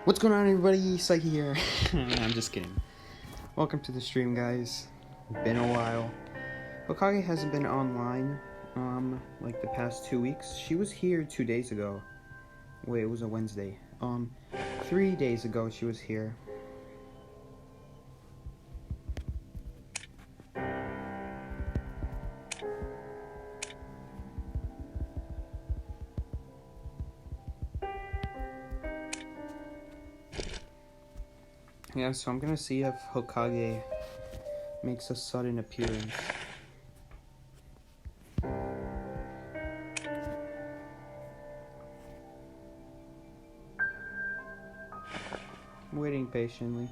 What's going on, everybody? Psyche here. I'm just kidding. Welcome to the stream, guys. Been a while. Hokage hasn't been online, like the past 2 weeks. She was here 2 days ago. Wait, it was a Wednesday. 3 days ago she was here. Yeah, so I'm gonna see if Hokage makes a sudden appearance. I'm waiting patiently.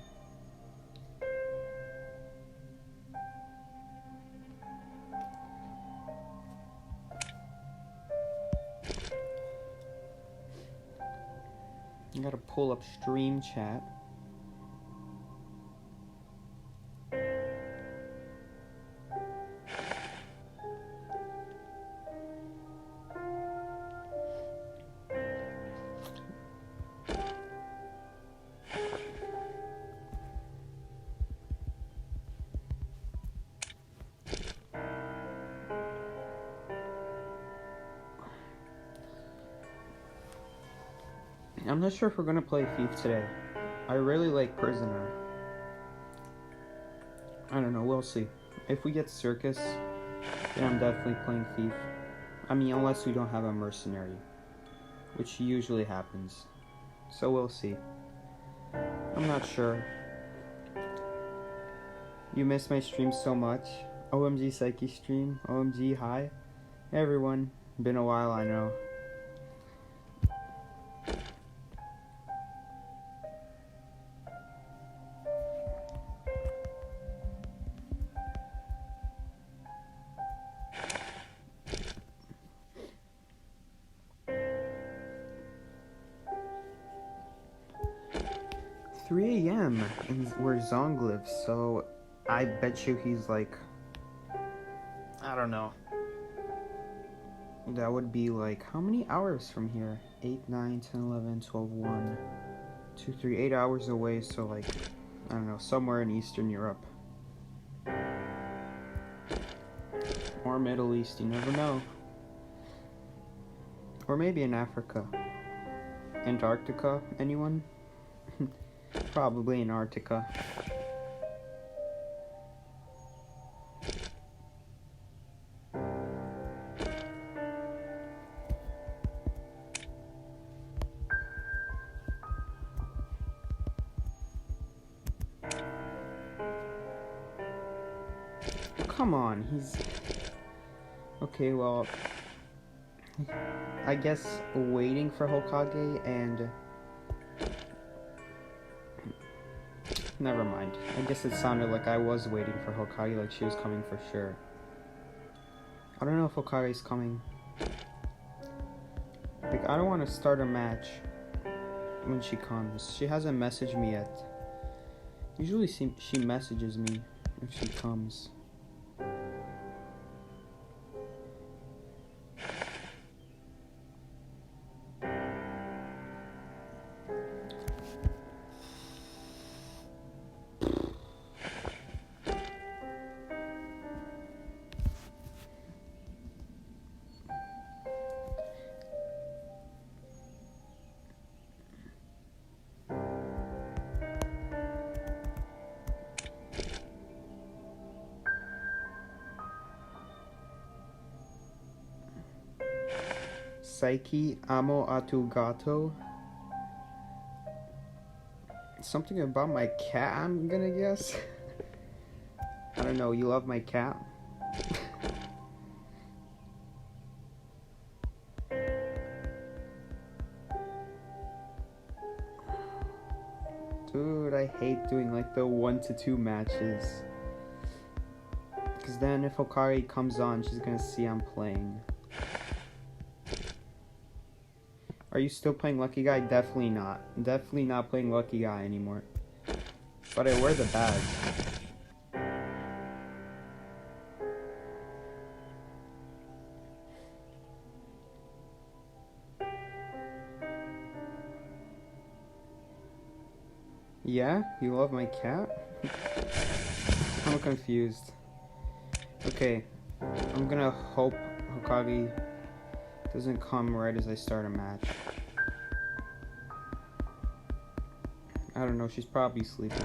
I gotta pull up stream chat. I'm not sure if we're gonna play Thief today. I really like Prisoner. I don't know, we'll see. If we get Circus, then I'm definitely playing Thief. I mean, unless we don't have a Mercenary, which usually happens. So we'll see. I'm not sure. You missed my stream so much. OMG Psyche stream. OMG hi. Hey everyone. Been a while, I know. .3 a.m. where Zong lives, so I bet you he's like, I don't know. That would be like, how many hours from here? 8, 9, 10, 11, 12, 1, 2, 3, 8 hours away, so like, I don't know, somewhere in Eastern Europe. Or Middle East, you never know. Or maybe in Africa. Antarctica, anyone? Probably Antarctica. Come on, he's... Okay, well... I guess waiting for Hokage and... Never mind. I guess it sounded like I was waiting for Hokage, like she was coming for sure. I don't know if Hokage's coming. Like, I don't want to start a match when she comes. She hasn't messaged me yet. Usually she messages me if she comes. Psyche, amo a tu gato. Something about my cat, I'm gonna guess. I don't know, you love my cat? Dude, I hate doing like the 1 to 2 matches. Because then if Hokage comes on, she's gonna see I'm playing. Are you still playing Lucky Guy? Definitely not. Definitely not playing Lucky Guy anymore. But I wear the badge. Yeah? You love my cat? I'm confused. Okay. I'm gonna hope Hokage doesn't come right as I start a match. I don't know, she's probably sleeping.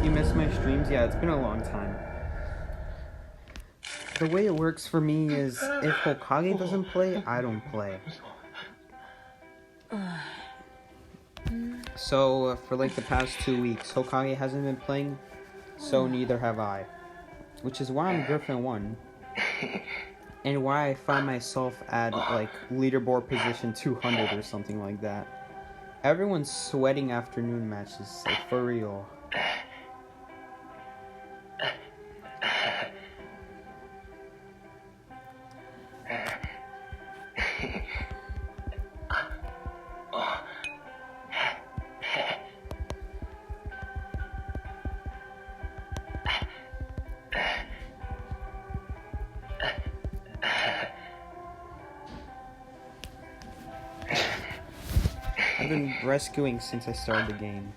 You miss my streams? Yeah, it's been a long time. The way it works for me is if Hokage doesn't play, I don't play. So, for like the past 2 weeks, Hokage hasn't been playing, so neither have I. Which is why I'm Griffin 1. And why I find myself at, like, leaderboard position 200 or something like that. Everyone's sweating afternoon matches, like, for real. I've been rescuing since I started the game.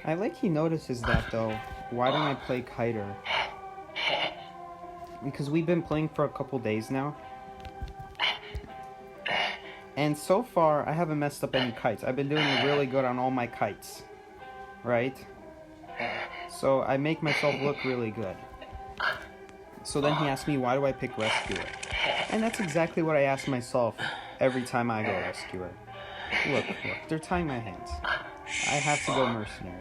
I like he notices that though. Why don't I play Kiter? Because we've been playing for a couple days now. And so far, I haven't messed up any kites. I've been doing really good on all my kites. Right? So I make myself look really good. So then he asked me, why do I pick Rescuer? And that's exactly what I ask myself every time I go Rescuer. Look, they're tying my hands. I have to go Mercenary.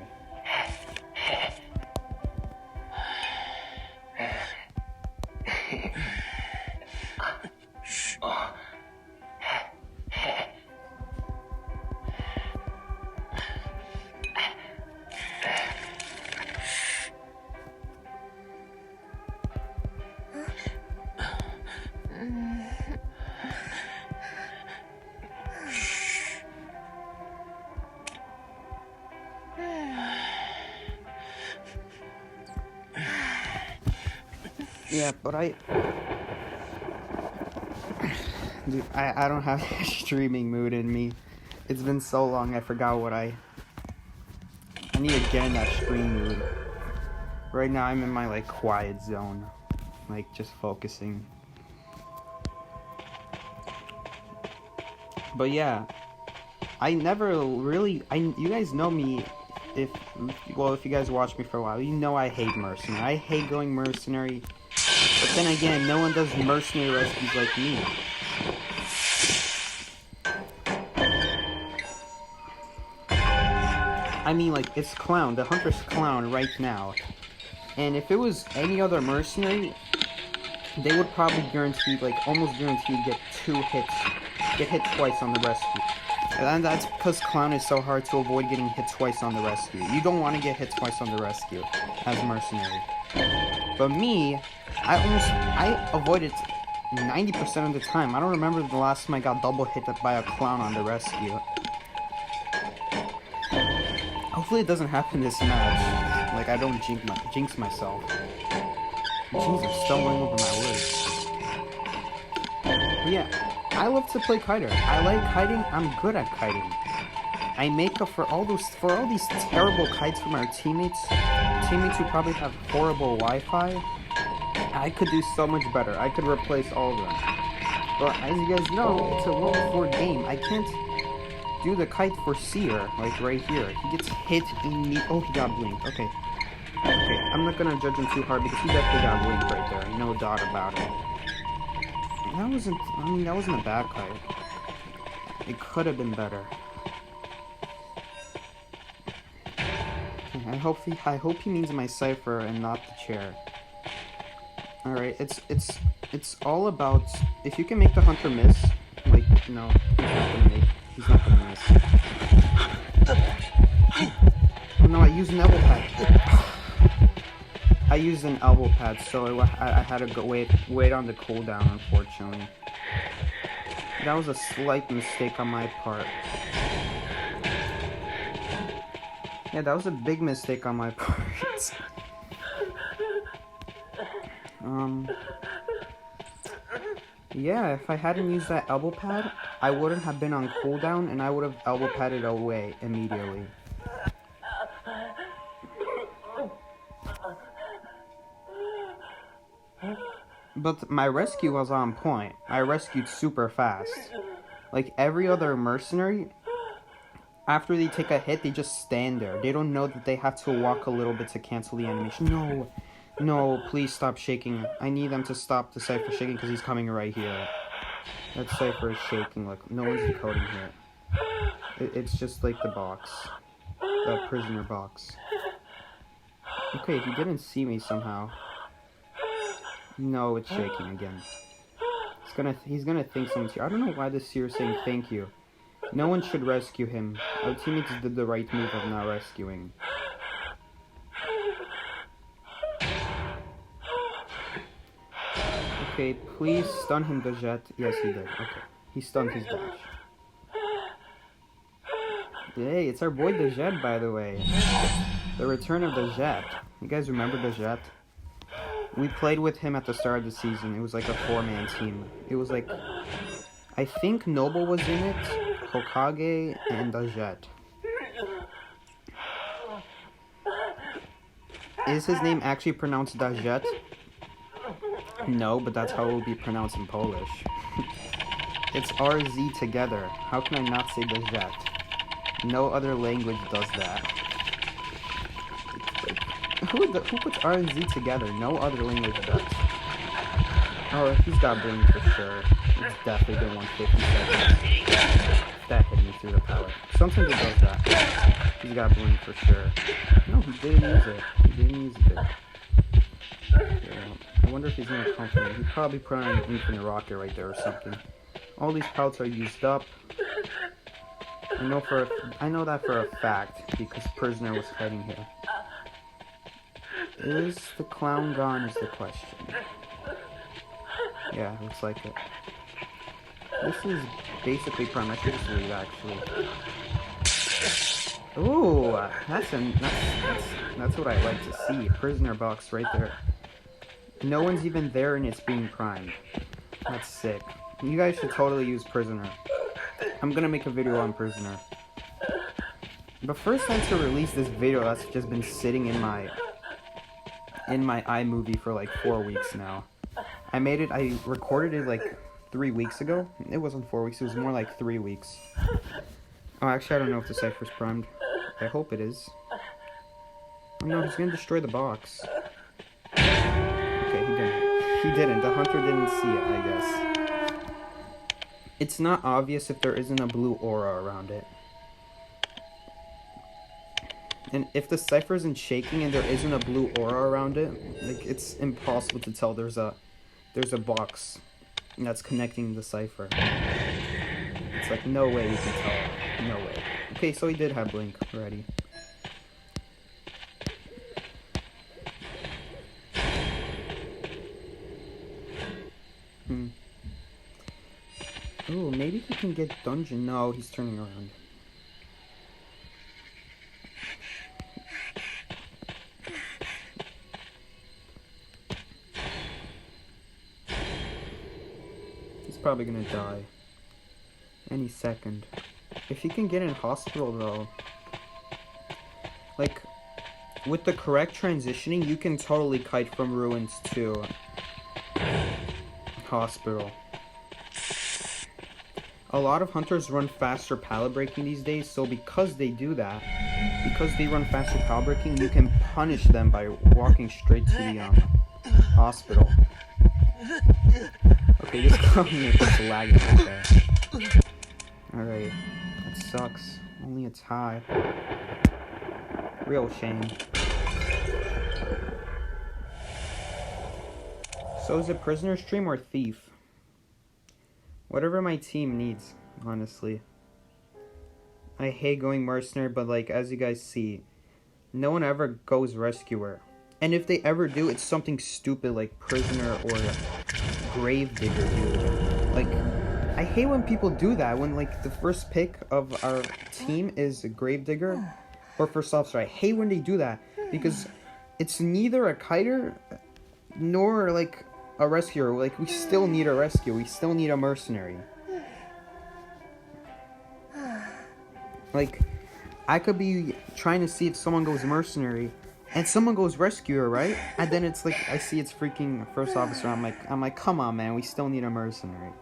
Yeah, but Dude, I don't have a streaming mood in me. It's been so long, I forgot what I need to get in that stream mood. Right now, I'm in my, like, quiet zone. Like, just focusing. But yeah, I never really... you guys know me, if you guys watch me for a while, you know I hate Mercenary. I hate going Mercenary. But then again, no one does mercenary rescues like me. I mean, like, it's Clown, the Hunter's Clown right now. And if it was any other mercenary, they would probably guarantee, like, almost guaranteed get 2 hits. Get hit twice on the rescue. And that's because Clown is so hard to avoid getting hit twice on the rescue. You don't want to get hit twice on the rescue as mercenary. But me, I avoid it 90% of the time. I don't remember the last time I got double hit by a Clown on the rescue. Hopefully it doesn't happen this match. Like, I don't jinx myself. Jeez, I'm stumbling over my words. But yeah, I love to play Kiter. I like kiting. I'm good at kiting. I make up for all these terrible kites from our teammates who probably have horrible Wi-Fi. I could do so much better. I could replace all of them. But as you guys know, it's a World 4 game. I can't do the kite for Seer, like right here. He gets hit immediately. Oh, he got blinked. Okay. Okay, I'm not gonna judge him too hard because he definitely got blinked right there. No doubt about it. That wasn't a bad kite. It could have been better. I hope he means my cipher and not the chair. Alright, it's all about if you can make the hunter miss, like, no, he's not gonna miss. Oh no, I used Neville Pack. used an elbow pad, so I had to go wait on the cooldown, unfortunately. That was a slight mistake on my part. Yeah, that was a big mistake on my part. Yeah, if I hadn't used that elbow pad, I wouldn't have been on cooldown, and I would have elbow padded away immediately. But my rescue was on point. I rescued super fast. Like every other mercenary, after they take a hit, they just stand there. They don't know that they have to walk a little bit to cancel the animation. No, please stop shaking. I need them to stop the Cypher shaking because he's coming right here. That Cypher is shaking. Look, no one's decoding here. It's just like the box. The prisoner box. Okay, he didn't see me somehow. No, it's shaking again. He's gonna think someone's here. I don't know why this seer is saying thank you. No one should rescue him. Our teammates did the right move of not rescuing. Okay, please stun him, the jet. Yes, he did. Okay, he stunned his dash. Hey, it's our boy the Jet, by the way. The return of the Jet. You guys remember the Jet? We played with him at the start of the season. It was like a 4-man team. It was like, I think Noble was in it, Hokage, and the Jet. Is his name actually pronounced the Jet? No, but that's how it will be pronounced in Polish. It's RZ together. How can I not say the Jet? No other language does that. Who puts R and Z together? No other language does. Oh, he's got bling for sure. It's definitely been 150 seconds. That hit me through the power. Something that does that. He's got bling for sure. No, he didn't use it. He didn't use it. Yeah. I wonder if he's gonna come for me. He probably put on an infinite rocket right there or something. All these pelts are used up. I know that for a fact because Prisoner was hiding here. Is the clown gone is the question. Yeah, looks like it. This is basically prime. I should just leave actually. Ooh, that's what I like to see. Prisoner box right there. No one's even there and it's being primed. That's sick. You guys should totally use Prisoner. I'm gonna make a video on Prisoner. But first I had to release this video that's just been sitting in my iMovie for like 4 weeks now. I recorded it like 3 weeks ago. It wasn't 4 weeks, it was more like 3 weeks. Oh, actually I don't know if the Cypher's primed. I hope it is. Oh no, he's gonna destroy the box. Okay, he didn't. He didn't. The hunter didn't see it, I guess. It's not obvious if there isn't a blue aura around it. And if the Cypher isn't shaking and there isn't a blue aura around it, like it's impossible to tell there's a box that's connecting the Cypher. It's like no way you can tell. No way. Okay, so he did have blink already. Ooh, maybe he can get dungeon. No, he's turning around. He's probably gonna die any second. If he can get in hospital though, like with the correct transitioning, you can totally kite from ruins to hospital. A lot of hunters run faster pallet breaking these days, so because they do that, because they run faster pallet breaking, you can punish them by walking straight to the hospital. Okay, this clown is lagging right there. Alright, that sucks. Only a tie. Real shame. So is it prisoner stream or thief? Whatever my team needs, honestly. I hate going mercenary, but like, as you guys see, no one ever goes rescuer. And if they ever do, it's something stupid like prisoner or grave digger, dude. Like, I hate when people do that, when like the first pick of our team is a grave digger or first officer. I hate when they do that, because it's neither a kiter nor like a rescuer. Like, we still need a rescue, we still need a mercenary. Like, I could be trying to see if someone goes mercenary and someone goes rescuer, right? And then it's like, I see it's freaking first officer. I'm like, come on, man, we still need a mercenary.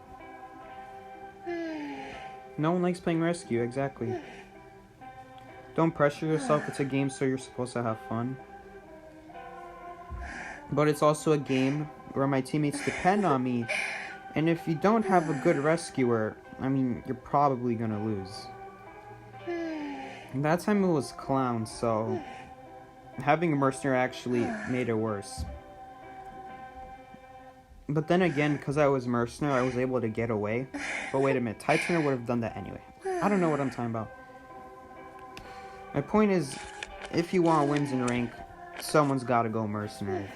No one likes playing rescue, exactly. Don't pressure yourself, it's a game, so you're supposed to have fun. But it's also a game where my teammates depend on me, and if you don't have a good rescuer, I mean, you're probably gonna lose. And that time it was clown, so having a mercenary actually made it worse. But then again, because I was mercenary, I was able to get away. But wait a minute, Titan would have done that anyway. I don't know what I'm talking about. My point is, if you want wins in rank, someone's got to go mercenary.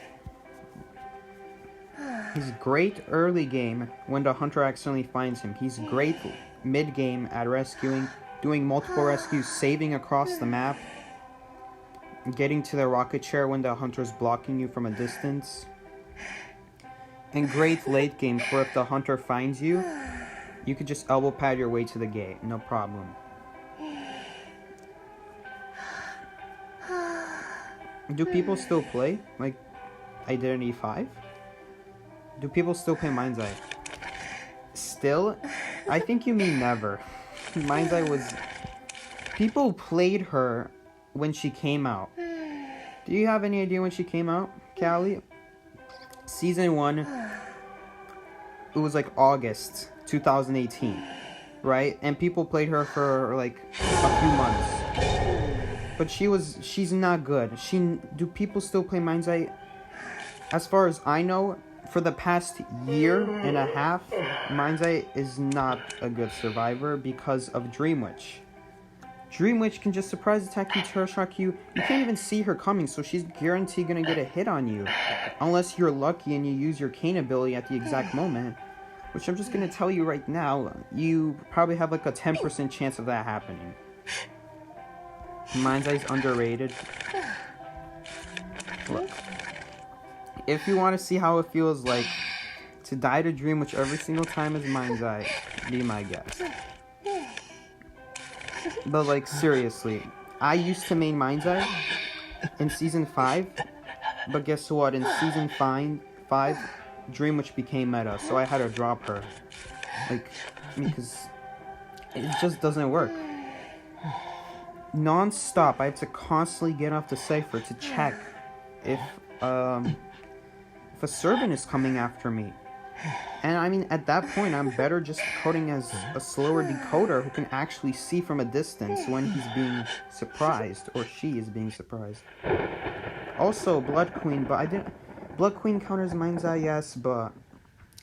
He's great early game when the hunter accidentally finds him. He's great mid game at rescuing, doing multiple rescues, saving across the map, getting to the rocket chair when the hunter's blocking you from a distance. And great late game for if the hunter finds you, you could just elbow pad your way to the gate, no problem. Do people still play like I did in E5? Do people still play Mind's Eye? Still? I think you mean never. Mind's Eye was... People played her when she came out. Do you have any idea when she came out, Callie? Season 1, it was like August 2018, right? And people played her for like a few months. But she's not good. Do people still play Mind's Eye? As far as I know, for the past year and a half, Mind's Eye is not a good survivor because of Dream Witch. Dream Witch can just surprise attack you, terror shock you. You can't even see her coming, so she's guaranteed gonna get a hit on you. Unless you're lucky and you use your cane ability at the exact moment. Which I'm just gonna tell you right now, you probably have like a 10% chance of that happening. Mind's Eye's underrated. Look. If you want to see how it feels like to die to Dream Witch every single time as Mind's Eye, be my guest. But like, seriously, I used to main Mind's Eye in Season 5, but guess what, in Season 5, Dream Witch became meta, so I had to drop her. Like, because it just doesn't work. Non-stop, I have to constantly get off the cipher to check if a servant is coming after me. And I mean, at that point, I'm better just coding as a slower decoder who can actually see from a distance when he's being surprised, or she is being surprised. Also, Blood Queen, but I didn't... Blood Queen counters Mind's Eye, yes, but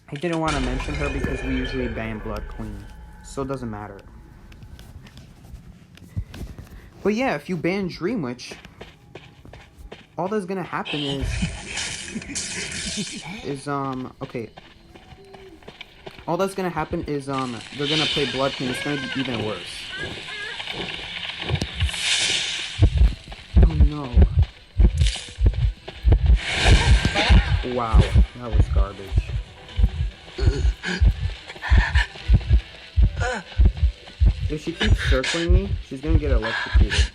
I didn't want to mention her because we usually ban Blood Queen, so it doesn't matter. But yeah, if you ban Dream Witch, all that's gonna happen is okay. All that's gonna happen is they're gonna play Blood Queen. It's gonna be even worse. Oh no! Wow, that was garbage. If she keeps circling me, she's gonna get electrocuted.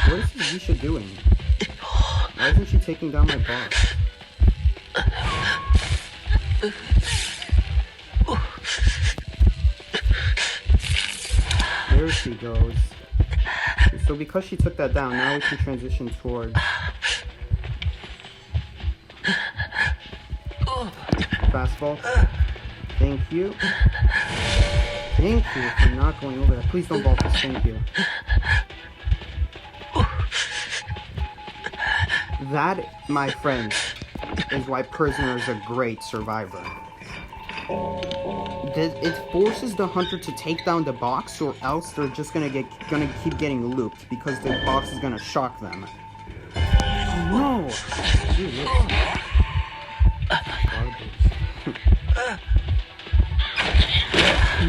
What is Zisha doing? Why isn't she taking down my boss? There she goes. So because she took that down, now we can transition towards fastball. Thank you. Thank you for not going over that. Please don't vault this. Thank you. That, my friends, is why Prisoner is a great survivor. It forces the hunter to take down the box, or else they're just gonna keep getting looped because the box is gonna shock them. Oh no!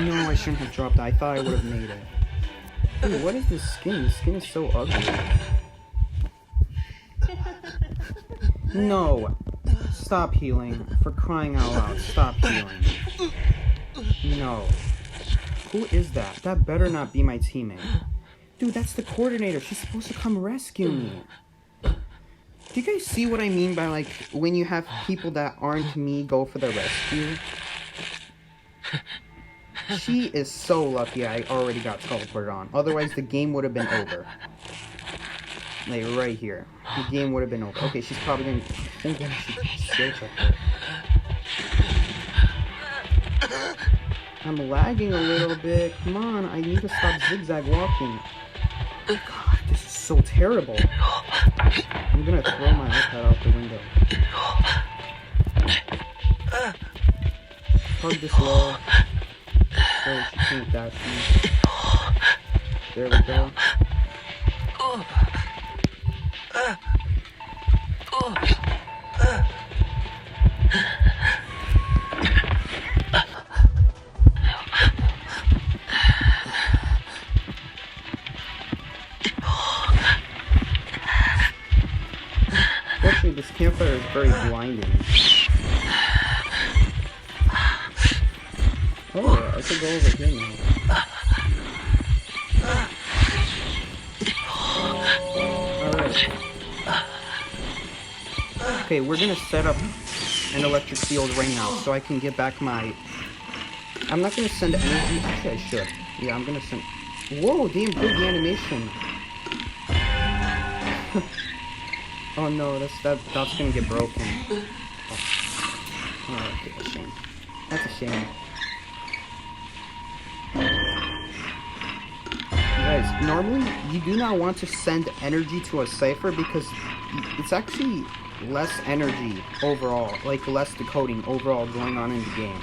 No, I shouldn't have dropped that. I thought I would have made it. Dude, what is this skin? This skin is so ugly. No! Stop healing. For crying out loud, stop healing. No. Who is that? That better not be my teammate. Dude, that's the coordinator. She's supposed to come rescue me. Do you guys see what I mean by, like, when you have people that aren't me go for the rescue? She is so lucky I already got teleported on. Otherwise, the game would have been over. Like, right here. The game would have been over. Okay, she's probably gonna... I think I should skill check her. I'm lagging a little bit. Come on, I need to stop zigzag walking. God, this is so terrible. I'm gonna throw my iPad out the window. Hug this wall. So she can't dash me. There we go. Fortunately, this campfire is very blinding. Oh, I could go over here now. Alright. Okay, we're gonna set up an electric field right now so I can get back my... I'm not gonna send energy. Actually, I should. Yeah, I'm gonna send... Whoa, they improved the animation. Oh no, that's gonna get broken. Oh, okay, a shame. That's a shame. Guys, normally you do not want to send energy to a cipher because it's actually less energy overall, like less decoding overall going on in the game.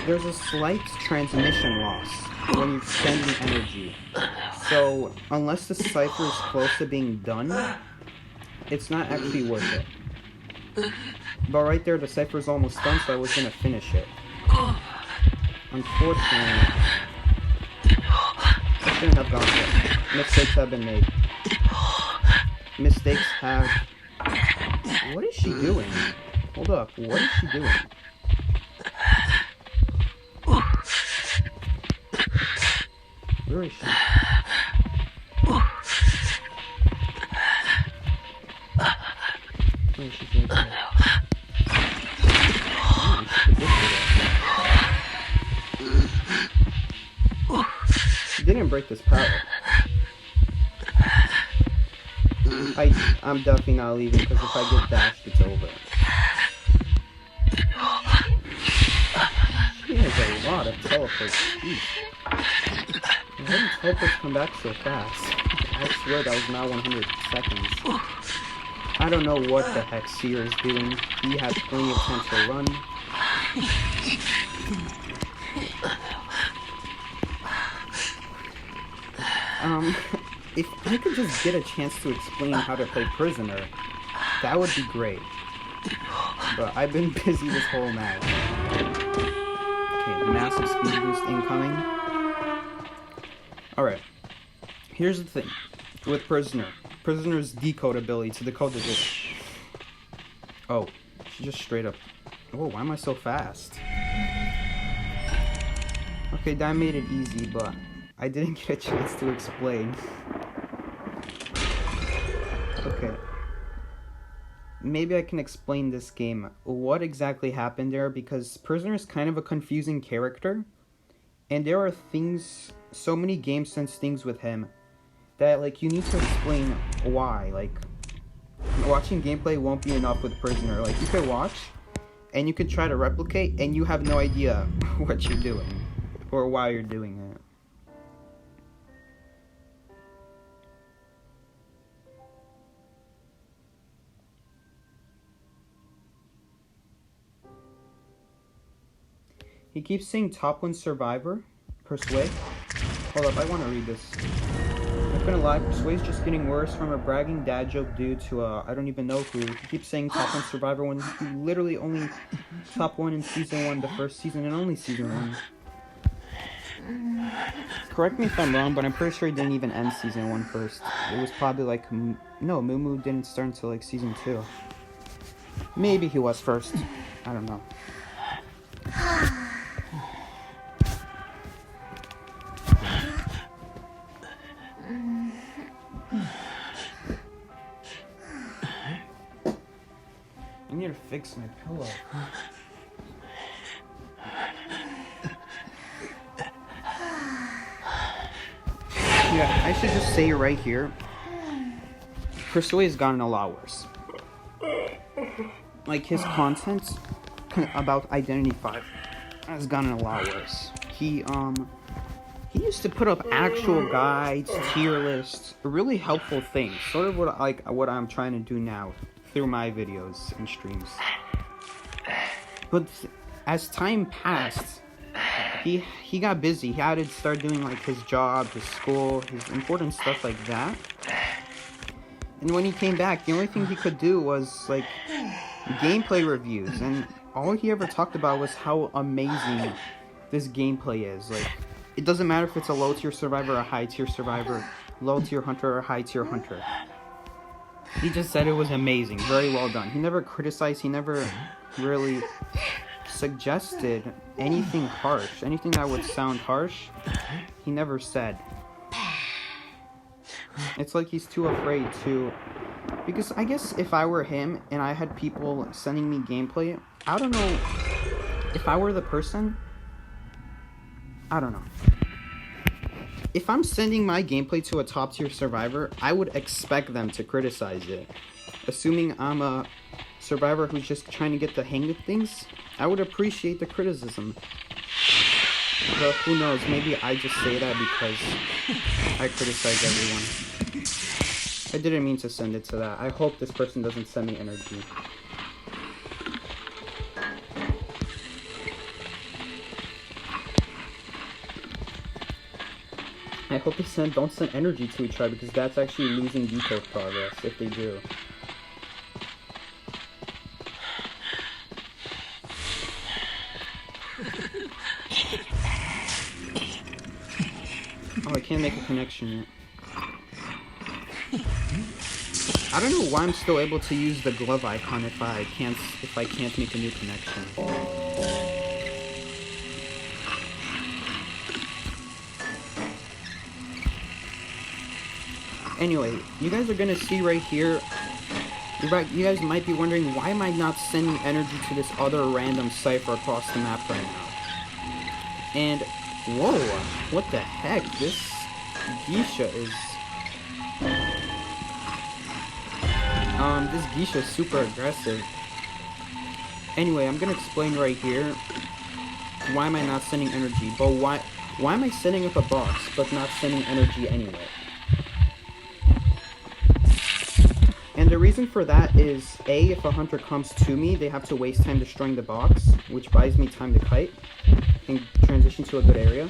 There's a slight transmission loss when you're sending energy. So, unless the cipher is close to being done, it's not actually worth it. But right there, the cipher is almost done, so I was gonna finish it. Unfortunately, I shouldn't have gone there. Mistakes have been made. Mistakes have... What is she doing? Hold up, what is she doing? Where is she? Oh, she's right there. She didn't break this pallet. I'm definitely not leaving because if I get dashed, it's over. She has a lot of teleports. Jeez. Why did teleports come back so fast? I swear that was not 100 seconds. I don't know what the heck Seer is doing. He had plenty of time to run. If I could just get a chance to explain how to play Prisoner, that would be great. But I've been busy this whole match. Okay, massive speed boost incoming. Alright. Here's the thing. With Prisoner. Prisoner's decode ability to decode the disc. Oh, she just straight up... Oh, why am I so fast? Okay, that made it easy, but I didn't get a chance to explain. Okay. Maybe I can explain this game. What exactly happened there, because Prisoner is kind of a confusing character. And there are things, so many game sense things with him, that, like, you need to explain why. Like, watching gameplay won't be enough with Prisoner. Like, you could watch, and you could try to replicate, and you have no idea what you're doing, or why you're doing it. He keeps saying top 1 survivor. Persuade. Hold up, I want to read this. Not gonna lie, Persuade's just getting worse from a bragging dad joke due to I don't even know who. He keeps saying top 1 survivor when he literally only top 1 in season 1, the first season, and only season 1. Correct me if I'm wrong, but I'm pretty sure he didn't even end season 1 first. It was probably like, no, Moo didn't start until like season 2. Maybe he was first. I don't know. I need to fix my pillow. Yeah, I should just say right here, Persuade has gotten a lot worse. Like, his content about Identity 5 has gotten a lot worse. He used to put up actual guides, tier lists, really helpful things. Sort of what I'm trying to do now through my videos and streams. But as time passed, he got busy. He had to start doing like his job, his school, his important stuff like that. And when he came back, the only thing he could do was like gameplay reviews, and all he ever talked about was how amazing this gameplay is. Like, it doesn't matter if it's a low tier survivor or a high tier survivor, low tier hunter or high tier hunter. He just said it was amazing, very well done. He never criticized, he never really suggested anything harsh, anything that would sound harsh, he never said. It's like he's too afraid to, because I guess if I were him and I had people sending me gameplay, I don't know, if I were the person, I don't know. If I'm sending my gameplay to a top tier survivor, I would expect them to criticize it. Assuming I'm a survivor who's just trying to get the hang of things, I would appreciate the criticism. But who knows, maybe I just say that because I criticize everyone. I didn't mean to send it to that. I hope this person doesn't send me energy. I hope they don't send energy to each other, because that's actually losing decode progress if they do. Oh, I can't make a connection yet. I don't know why I'm still able to use the glove icon if I can't make a new connection. Anyway, you guys are gonna see right here, you guys might be wondering, why am I not sending energy to this other random cipher across the map right now? And, whoa, what the heck, this geisha is, this geisha is super aggressive. Anyway, I'm gonna explain right here, why am I not sending energy, but why am I sending up a box, but not sending energy anyway? And the reason for that is, A, if a hunter comes to me, they have to waste time destroying the box, which buys me time to kite and transition to a good area.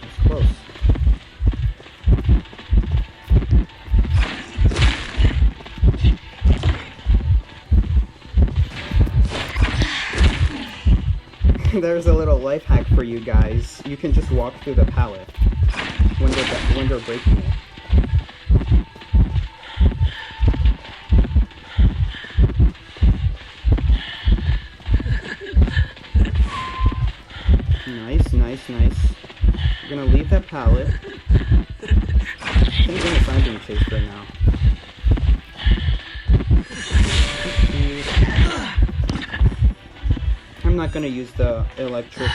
That's close. There's a little life hack for you guys. You can just walk through the pallet when they're breaking it. Nice. I'm gonna leave that pallet. Thank goodness I'm being chased right now. I'm not gonna use the electric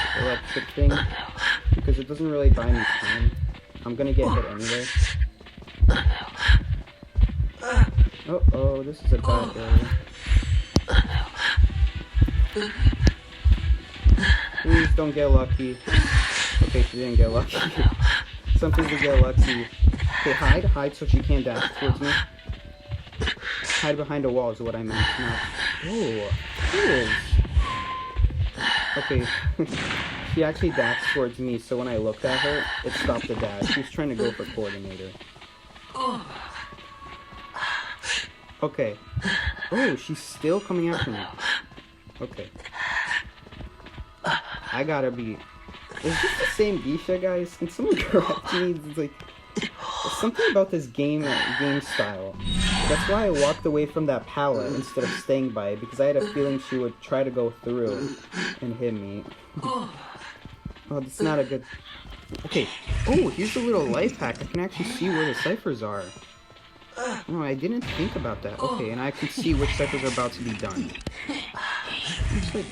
thing because it doesn't really buy me time. I'm gonna get hit anyway. Oh, this is a bad area. Please don't get lucky. Okay, she didn't get lucky. Some people get lucky. Okay, hide so she can't dash towards me. hide behind a wall is what I meant. Not... Oh, he is. Okay. She actually dashed towards me, so when I looked at her, it stopped the dash. She was trying to go for coordinator. Okay. Oh, she's still coming after me. Okay. I gotta be... Is this the same Geisha, guys? Can someone correct me? It's like... There's something about this game style. That's why I walked away from that pallet instead of staying by it, because I had a feeling she would try to go through and hit me. Oh, that's not a good... Okay. Oh, here's a little life hack. I can actually see where the ciphers are. Oh, I didn't think about that. Okay, and I can see which ciphers are about to be done. Like,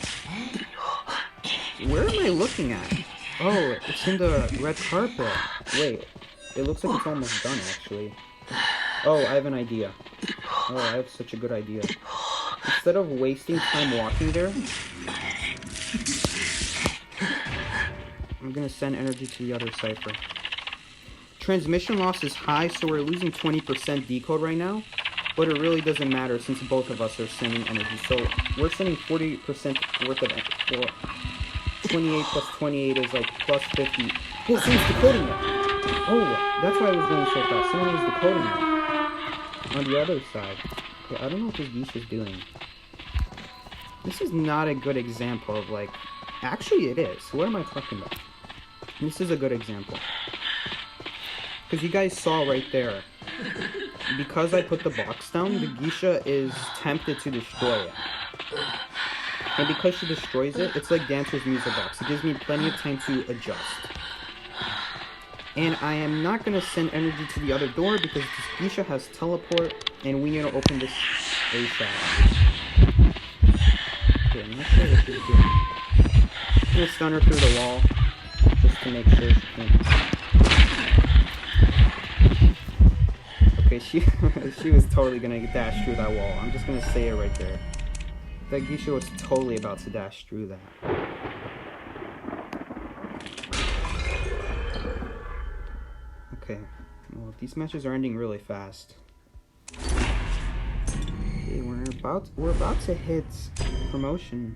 where am I looking at? Oh, it's in the red carpet. Wait, it looks like it's almost done, actually. Oh, I have an idea. Oh, I have such a good idea. Instead of wasting time walking there, I'm gonna send energy to the other cipher. Transmission loss is high, so we're losing 20% decode right now, but it really doesn't matter since both of us are sending energy. So we're sending 40% worth of 28 plus 28 is like plus 50. Oh, someone's decoding it. Oh, that's why I was going so fast. Someone was decoding it on the other side. Okay, I don't know what this Geisha's doing. This is not a good example of like... Actually, it is. What am I talking about? This is a good example. Because you guys saw right there, because I put the box down, the Geisha is tempted to destroy it. And because she destroys it, it's like Dancer's music box. It gives me plenty of time to adjust. And I am not going to send energy to the other door because this Geisha has teleport, and we need to open this ASAP. Okay, I'm not sure what she's doing. I'm going to stun her through the wall, just to make sure she can't... Okay, she was totally gonna dash through that wall. I'm just gonna say it right there. That Geisha was totally about to dash through that. Okay, well, these matches are ending really fast. Okay, we're about to hit promotion.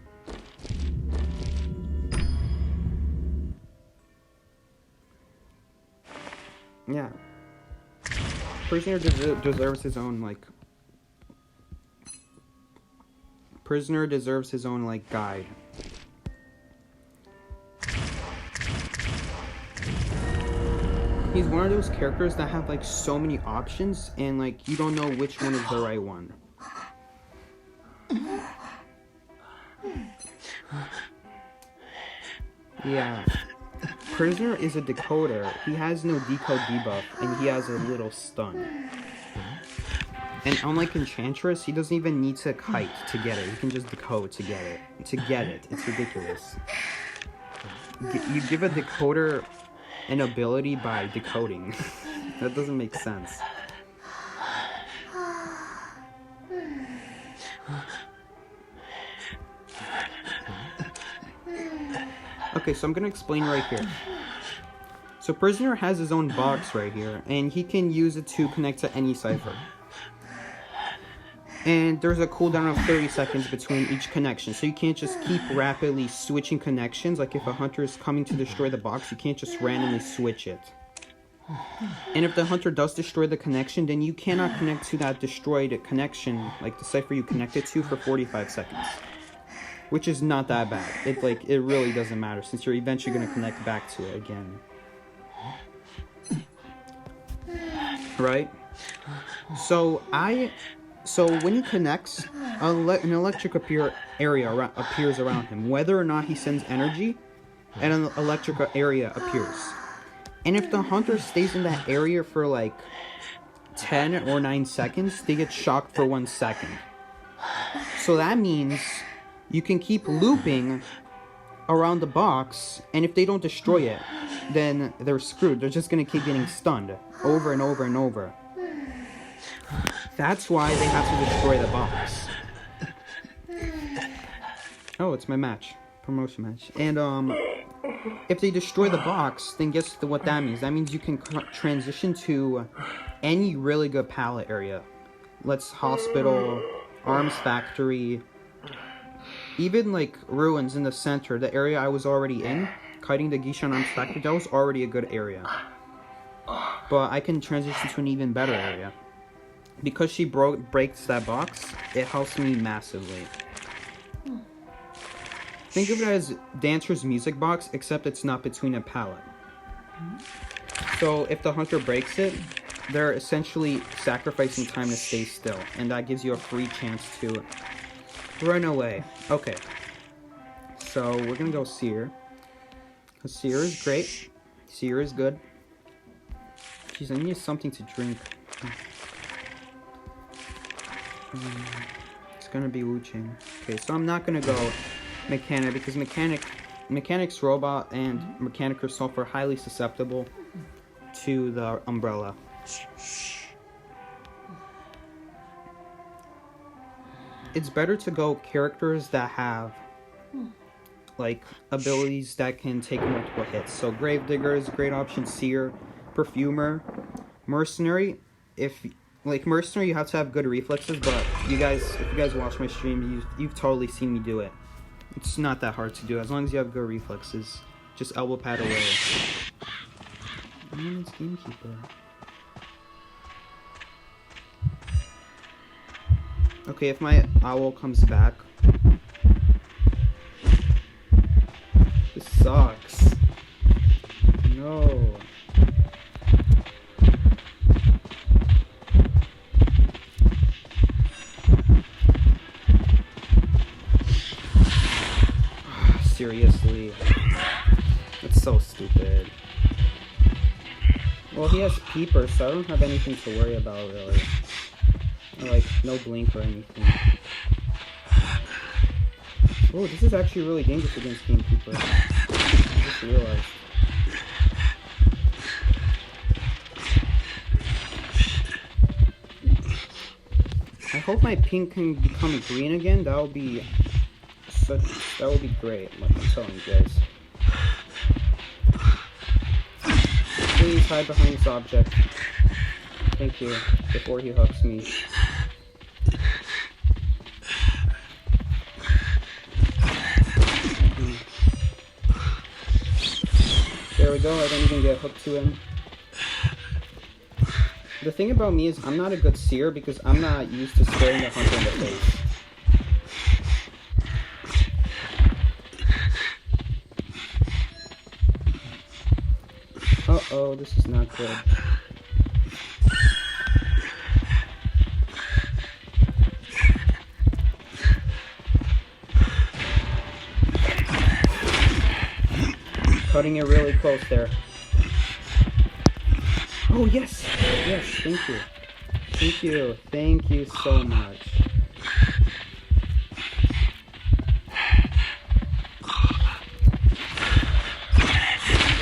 Yeah. Prisoner deserves his own, like... Prisoner deserves his own, like, guide. He's one of those characters that have, like, so many options, and, like, you don't know which one is the right one. Yeah. Prisoner is a decoder. He has no decode debuff, and he has a little stun. And unlike Enchantress, he doesn't even need to kite to get it. He can just decode to get it. It's ridiculous. You give a decoder an ability by decoding. That doesn't make sense. Okay, so I'm gonna explain right here. So Prisoner has his own box right here, and he can use it to connect to any cipher. And there's a cooldown of 30 seconds between each connection, so you can't just keep rapidly switching connections. Like if a hunter is coming to destroy the box, you can't just randomly switch it. And if the hunter does destroy the connection, then you cannot connect to that destroyed connection, like the cipher you connected to, for 45 seconds. Which is not that bad. It really doesn't matter since you're eventually going to connect back to it again. Right? So when he connects, an electric area appears around him. Whether or not he sends energy, an electric area appears. And if the hunter stays in that area for like 10 or 9 seconds, they get shocked for 1 second. So that means you can keep looping around the box, and if they don't destroy it, then they're screwed. They're just going to keep getting stunned over and over and over. That's why they have to destroy the box. Oh, it's my match. Promotion match. And, if they destroy the box, then guess what that means? That means you can transition to any really good pallet area. Let's Hospital, Arms Factory, even like ruins in the center, the area I was already in, kiting the Gishan Arms Factory, that was already a good area. But I can transition to an even better area. Because she breaks that box, it helps me massively. Think of it as Dancer's music box, except it's not between a pallet. So if the hunter breaks it, they're essentially sacrificing time to stay still, and that gives you a free chance to run away. Okay, so we're gonna go Seer. Because Seer is great. Seer is good. Jeez, I need something to drink. It's gonna be Wu-Ching. Okay, so I'm not gonna go Mechanic, because Mechanic's robot and Mechanic herself are highly susceptible to the umbrella. It's better to go characters that have like abilities that can take multiple hits. So Gravedigger is a great option, Seer, Perfumer, Mercenary. If like Mercenary, you have to have good reflexes, but if you guys watch my stream, you've totally seen me do it. It's not that hard to do as long as you have good reflexes. Just elbow pad away. It's Gamekeeper. Okay, if my owl comes back. This sucks. No. Seriously. That's so stupid. Well, he has Peeper, so I don't have anything to worry about, really. Like, no blink or anything. Oh, this is actually really dangerous against Gamekeeper. I just realized. I hope my pink can become green again. That would be great, like I'm telling you guys. Please hide behind this object. Thank you, before he hooks me. There we go, I don't even get hooked to him. The thing about me is I'm not a good seer because I'm not used to staring the hunter in the face. Uh-oh, this is not good. Cutting it really close there. Oh, yes! Yes, thank you. Thank you. Thank you so much.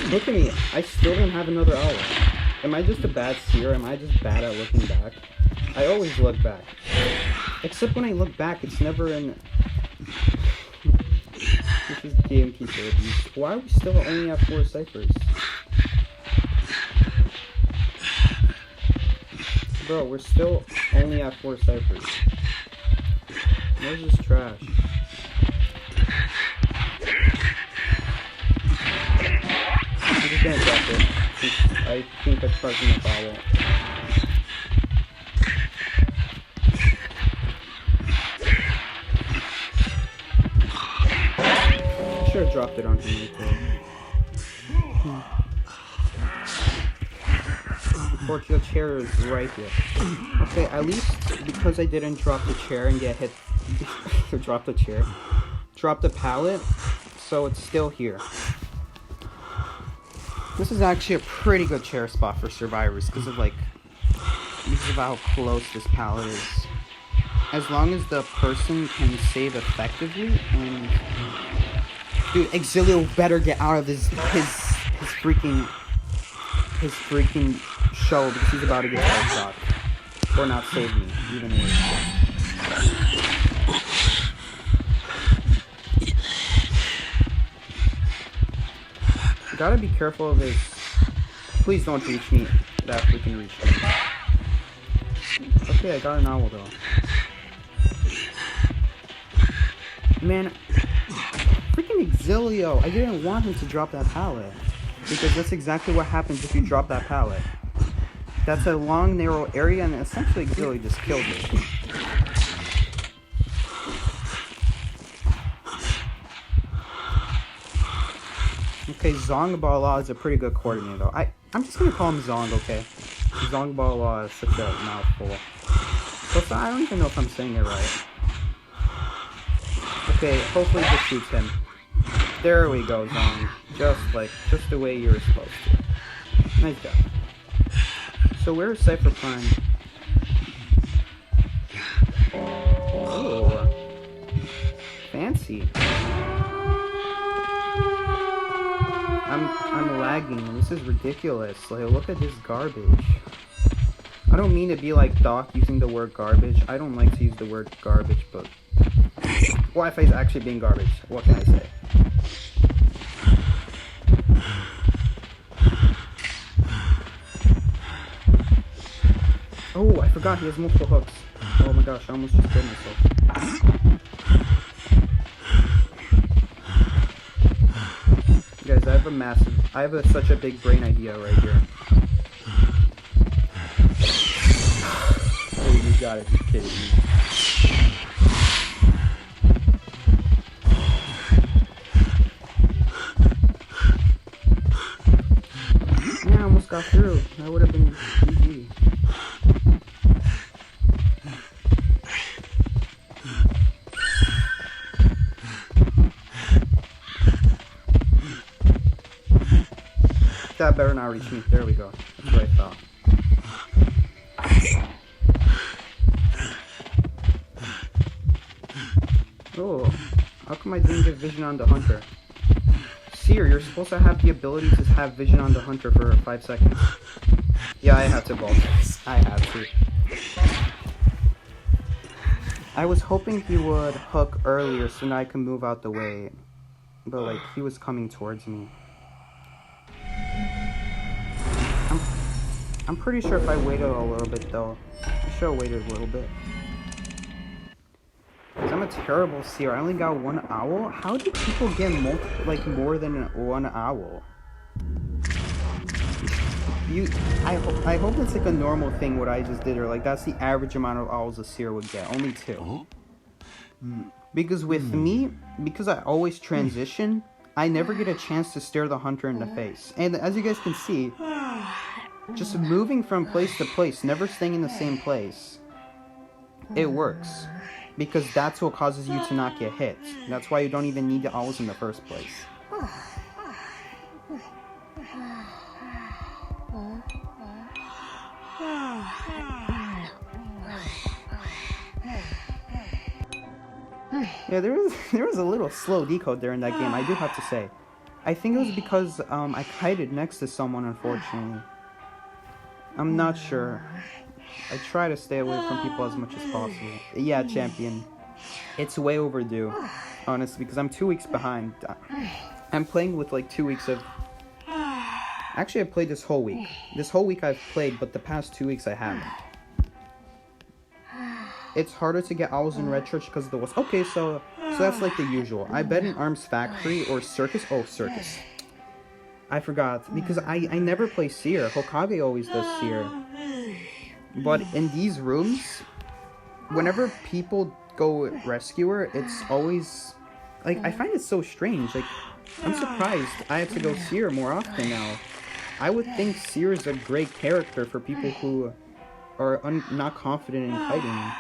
Look at me. I still don't have another owl. Am I just a bad seer? Am I just bad at looking back? I always look back. Except when I look back, it's never in... This is Gamekeeper abuse. Why are we still only at 4 ciphers? Bro, we're still only at 4 ciphers. Where's this trash? I'm just gonna drop it. I think I charged my bottle. I should have dropped it on him right there. Unfortunately, the chair is right here. Okay, at least because I didn't drop the chair and get hit. Drop the chair. Drop the pallet, so it's still here. This is actually a pretty good chair spot for survivors because of how close this pallet is. As long as the person can save effectively, and dude, Exilio better get out of his freaking show because he's about to get headshot. Or not save me, even worse. Gotta be careful of his... Please don't reach me. That freaking reached me. Okay, I got an owl though. Man, freaking Exilio! I didn't want him to drop that pallet. Because that's exactly what happens if you drop that pallet. That's a long, narrow area, and essentially Exilio just killed it. Okay, Zongbala is a pretty good coordinator though. I'm just gonna call him Zong, okay? Zongbala is such a mouthful. So I don't even know if I'm saying it right. Okay, hopefully this shoots him. There we go, Zong. Just the way you were supposed to. Nice job. So where's Cypher Prime? Oh, fancy. I'm lagging. This is ridiculous. Like, look at this garbage. I don't mean to be like Doc using the word garbage. I don't like to use the word garbage, but Wi-Fi is actually being garbage. What can I say? Oh, I forgot he has multiple hooks. Oh my gosh, I almost just killed myself. Guys, I have such a big brain idea right here. Oh, you gotta be kidding me. Yeah, I almost got through. That would have been easy. That better not reach me. There we go. That's what I thought. Oh, how come I didn't get vision on the hunter? Seer, you're supposed to have the ability to have vision on the hunter for 5 seconds. Yeah, I have to vault this. I have to. I was hoping he would hook earlier so now I can move out the way. But like, he was coming towards me. I'm pretty sure if I waited a little bit though. I should have waited a little bit. Cause I'm a terrible seer. I only got 1 owl. How do people get more than 1 owl? I hope it's like a normal thing what I just did, or like that's the average amount of owls a seer would get. Only 2. Because with me, because I always transition, I never get a chance to stare the hunter in the face. And as you guys can see, just moving from place to place, never staying in the same place, it works. Because that's what causes you to not get hit. That's why you don't even need the owls in the first place. Yeah, there was a little slow decode there in that game, I do have to say. I think it was because I kited next to someone, unfortunately. I'm not sure. I try to stay away from people as much as possible. Yeah, champion. It's way overdue, honestly, because I'm 2 weeks behind. I'm playing with like 2 weeks of... Actually, I played this whole week. This whole week I've played, but the past 2 weeks I haven't. It's harder to get owls in Red Church because of the wasp. Okay, so that's like the usual. I bet in Arms Factory or Circus. Oh, Circus. I forgot, because I never play Seer. Hokage always does Seer. But in these rooms, whenever people go Rescuer, it's always... Like, I find it so strange. Like, I'm surprised I have to go Seer more often now. I would think Seer is a great character for people who are not confident in kiting.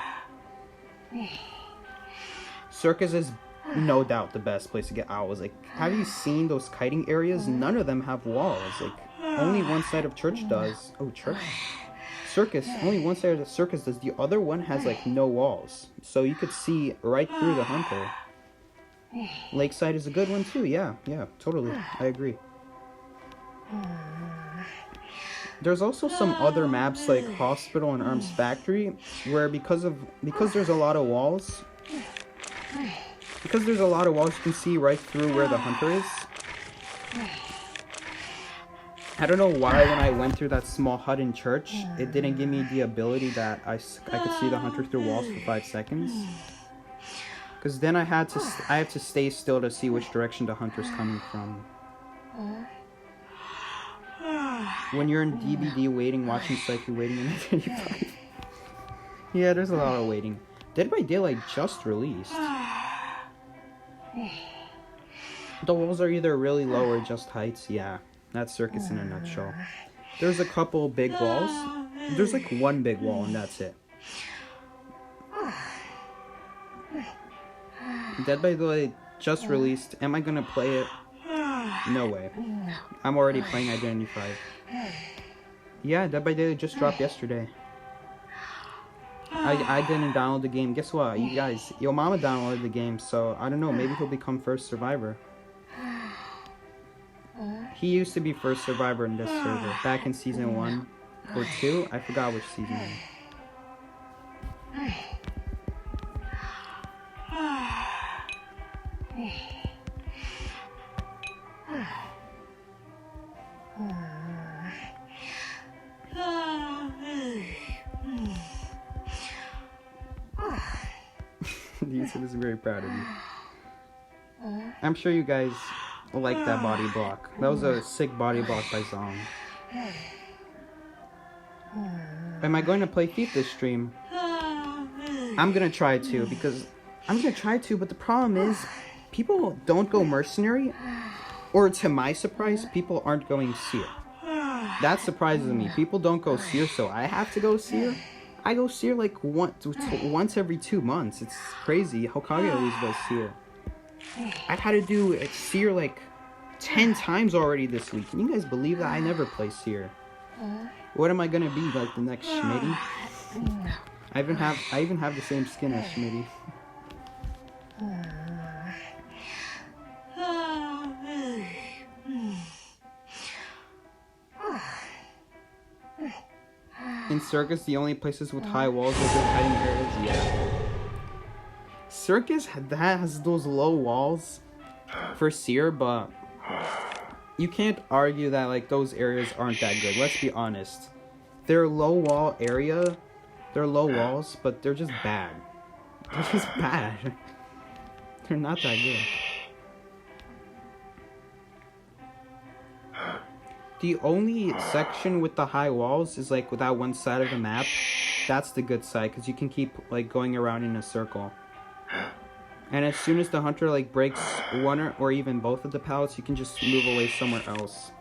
Circus is no doubt the best place to get owls. Like, have you seen those kiting areas? None of them have walls. Like, only one side of Church does. Oh, Church? Circus. Only one side of the Circus does. The other one has, like, no walls. So you could see right through the hunter. Lakeside is a good one, too. Yeah, totally. I agree. There's also some other maps, like Hospital and Arms Factory, where because there's a lot of walls... Because there's a lot of walls, you can see right through where the hunter is. I don't know why when I went through that small hut in church, it didn't give me the ability that I could see the hunter through walls for 5 seconds. Because then I have to stay still to see which direction the hunter's coming from. When you're in DVD waiting, watching Psyche waiting in 35. Yeah, there's a lot of waiting. Dead by Daylight just released. The walls are either really low or just heights. Yeah, that's Circus in a nutshell. There's a couple big walls. There's like one big wall and that's it. Dead by Daylight just released. Am I gonna play it? No way. I'm already playing Identity 5. Yeah, Dead by Daylight just dropped yesterday. I didn't download the game. Guess what? You guys, your mama downloaded the game, so I don't know. Maybe he'll become first survivor. He used to be first survivor in this server back in season 1 or 2. I forgot which season. YouTube is very proud of you. I'm sure you guys like that body block. That was a sick body block by Zong. Am I going to play Thief this stream? I'm gonna try to, but the problem is, people don't go mercenary, or to my surprise, people aren't going seer. That surprises me. People don't go seer, so I have to go seer. I go seer like once every 2 months. It's crazy. Hokage always goes seer. I've had to do seer like 10 times already this week. Can you guys believe that? I never play seer. What am I gonna be, like the next Schmitty? I even have the same skin as Schmitty. In Circus, the only places with high walls are good hiding areas. Yeah. Circus has those low walls for seer, but you can't argue that like those areas aren't that good. Let's be honest. They're low wall area. They're low walls, but they're just bad. They're just bad. They're not that good. The only section with the high walls is like with that one side of the map. That's the good side, because you can keep like going around in a circle. And as soon as the hunter like breaks one or even both of the pallets, you can just move away somewhere else.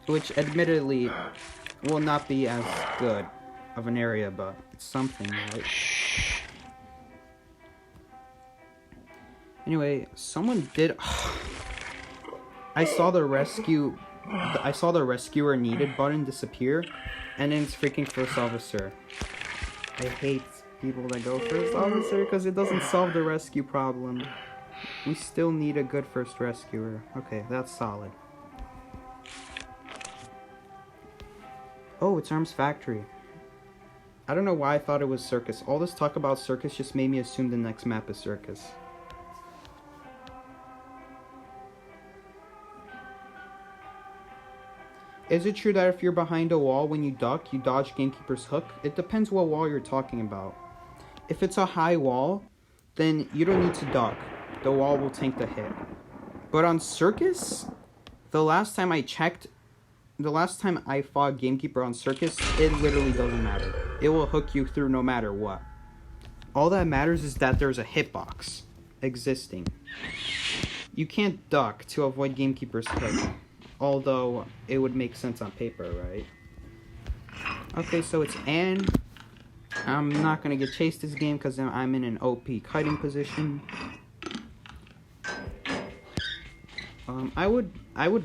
Which admittedly will not be as good of an area, but it's something, right? Anyway, someone did... I saw the rescuer needed button disappear, and then it's freaking first officer. I hate people that go first officer because it doesn't solve the rescue problem. We still need a good first rescuer. Okay, that's solid. Oh, it's Arms Factory. I don't know why I thought it was Circus. All this talk about Circus just made me assume the next map is Circus. Is it true that if you're behind a wall when you duck, you dodge Gamekeeper's hook? It depends what wall you're talking about. If it's a high wall, then you don't need to duck. The wall will tank the hit. But on Circus, the last time I fought Gamekeeper on Circus, it literally doesn't matter. It will hook you through no matter what. All that matters is that there's a hitbox existing. You can't duck to avoid Gamekeeper's hook. Although, it would make sense on paper, right? Okay, so it's Anne. I'm not gonna get chased this game because I'm in an OP kiting position. I would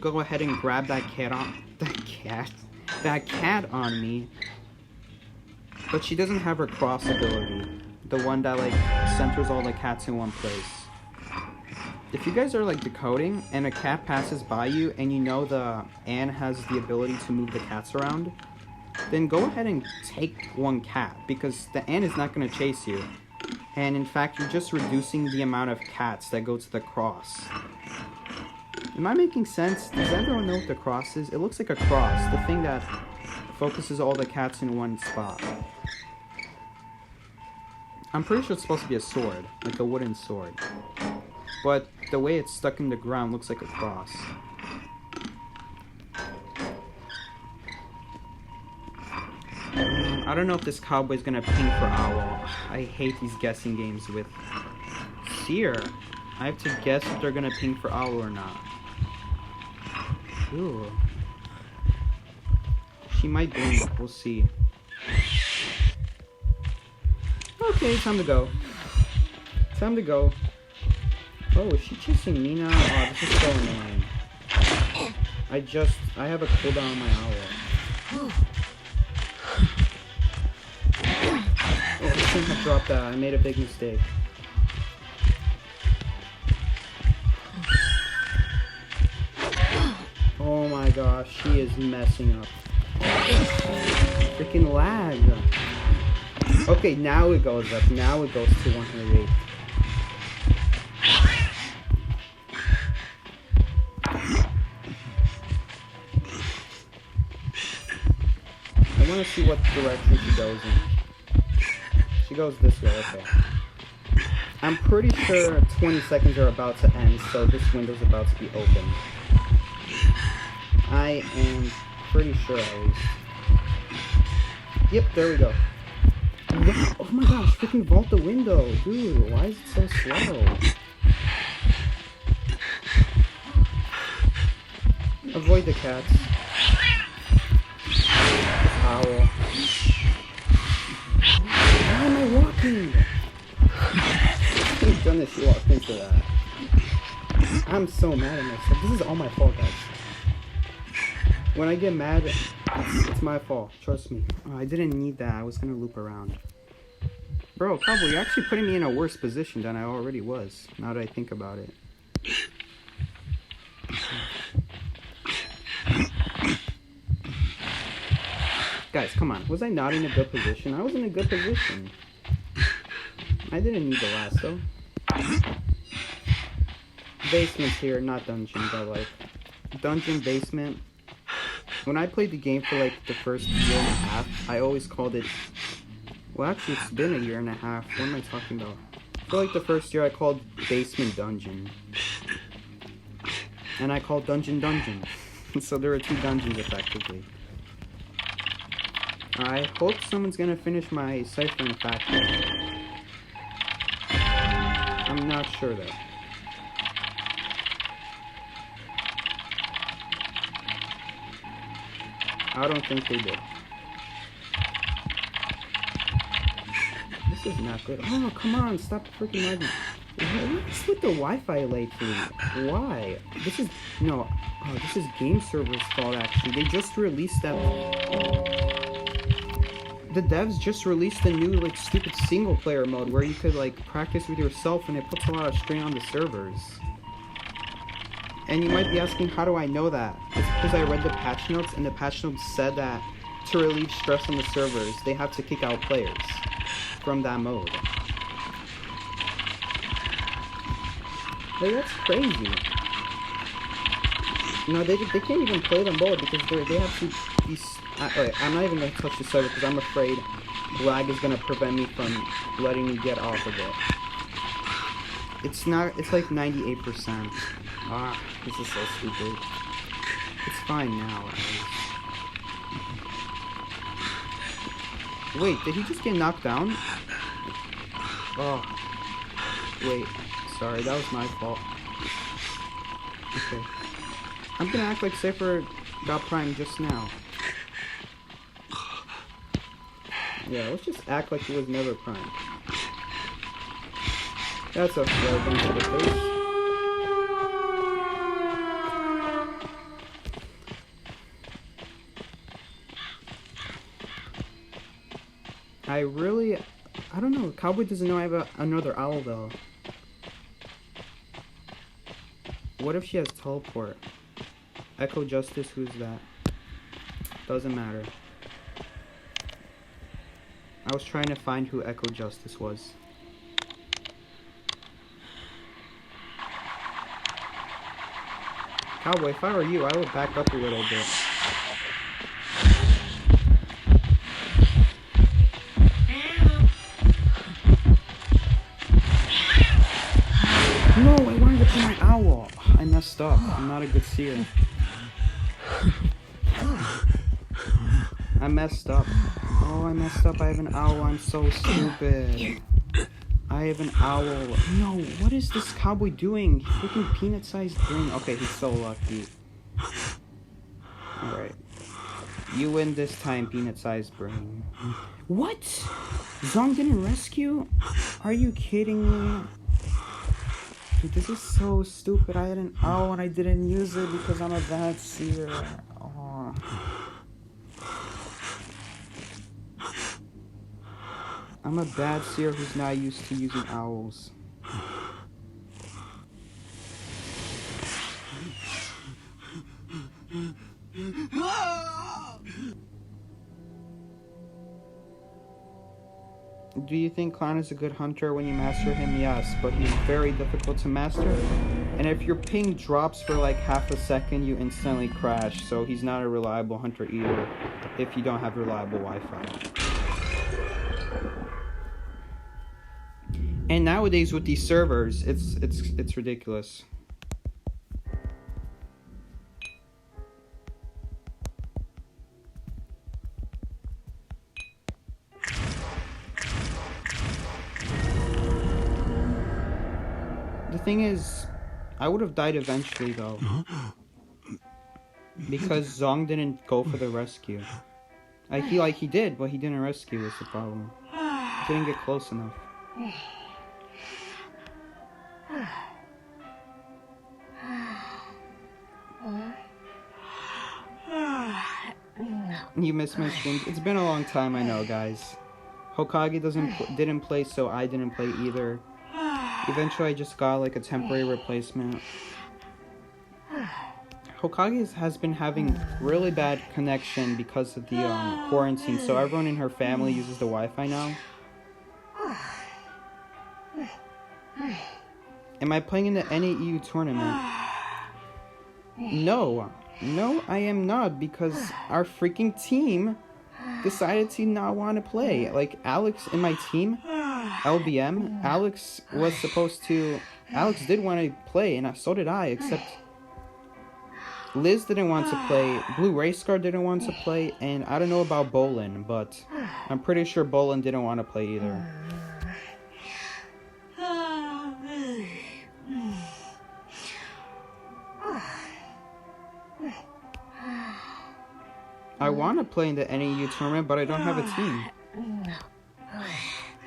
go ahead and grab that cat on me. But she doesn't have her cross ability. The one that like centers all the cats in one place. If you guys are like decoding and a cat passes by you and you know the Anne has the ability to move the cats around, then go ahead and take one cat, because the Anne is not going to chase you. And in fact, you're just reducing the amount of cats that go to the cross. Am I making sense? Does everyone know what the cross is? It looks like a cross. The thing that focuses all the cats in one spot. I'm pretty sure it's supposed to be a sword. Like a wooden sword. But the way it's stuck in the ground looks like a cross. I don't know if this cowboy's gonna ping for owl. I hate these guessing games with Seer. I have to guess if they're gonna ping for owl or not. Ooh. She might blink. We'll see. Okay, time to go. Time to go. Oh, is she chasing me now? Oh, this is so annoying. I have a cooldown on my owl. Oh, I shouldn't have dropped that. I made a big mistake. Oh my gosh, she is messing up. Freaking lag. Okay, now it goes up. Now it goes to 108. I want to see what direction she goes in. She goes this way, okay. I'm pretty sure 20 seconds are about to end, so this window's about to be open. I am pretty sure at least. Yep, there we go. Yeah, oh my gosh, freaking vault the window. Dude, why is it so slow? Avoid the cats. Owl. Why am I walking? Thank goodness she walked into that. I'm so mad at myself. This is all my fault, guys. When I get mad, it's my fault. Trust me. Oh, I didn't need that. I was gonna loop around. Bro, Cowboy, you're actually putting me in a worse position than I already was, now that I think about it. Guys, come on. Was I not in a good position? I was in a good position. I didn't need the lasso. Basement's here, not dungeon, but like... Dungeon, basement... When I played the game for like the first year and a half, I always called it... Well, actually, it's been a year and a half. What am I talking about? For like the first year, I called basement dungeon. And I called dungeon dungeon. So there were two dungeons, effectively. I hope someone's gonna finish my ciphering factory. I'm not sure, though. I don't think they did. This is not good. Oh, come on, stop freaking lagging. What's with the Wi-Fi lately? Why? This is... No. Oh, this is game server's fault, actually. They just released that... The devs just released a new, like, stupid single-player mode where you could, like, practice with yourself, and it puts a lot of strain on the servers. And you might be asking, how do I know that? It's because I read the patch notes, and the patch notes said that to relieve stress on the servers, they have to kick out players from that mode. Like, that's crazy. No, they can't even play the mode because they have to be... Alright, I'm not even going to touch the server because I'm afraid lag is going to prevent me from letting me get off of it. It's not... It's like 98%. Ah, this is so stupid. It's fine now, at least. Wait, did he just get knocked down? Oh. Wait. Sorry, that was my fault. Okay. I'm gonna act like Cypher got primed just now. Yeah, let's just act like he was never primed. That's a fair thing to the face. I don't know. Cowboy doesn't know I have another owl, though. What if she has teleport? Echo Justice, who's that? Doesn't matter. I was trying to find who Echo Justice was. Cowboy, if I were you, I would back up a little bit. No, I wanted to play my owl. I messed up. I'm not a good seer. I messed up. Oh, I messed up. I have an owl. I'm so stupid. I have an owl. No, what is this cowboy doing? Freaking peanut-sized brain. Okay, he's so lucky. Alright. You win this time, peanut-sized brain. What? Zong didn't rescue? Are you kidding me? Dude, this is so stupid. I had an owl and I didn't use it because I'm a bad seer. Oh. I'm a bad seer who's not used to using owls. Do you think Clown is a good hunter when you master him? Yes, but he's very difficult to master. And if your ping drops for like half a second, you instantly crash. So he's not a reliable hunter either if you don't have reliable Wi-Fi. And nowadays with these servers, it's ridiculous. The thing is, I would have died eventually though. Because Zong didn't go for the rescue. He did, but he didn't rescue is the problem. Didn't get close enough. You missed my streams. It's been a long time, I know, guys. Hokage didn't play, so I didn't play either. Eventually, I just got like a temporary replacement. Hokage has been having really bad connection because of the quarantine, so everyone in her family uses the Wi-Fi now. Am I playing in the NAEU tournament? No, I am not, because our freaking team decided to not want to play. Like, Alex in my team, LBM, Alex did want to play, and so did I, except Liz didn't want to play, Blue Rayscar didn't want to play, and I don't know about Bolin, but I'm pretty sure Bolin didn't want to play either. I want to play in the NAU tournament, but I don't have a team.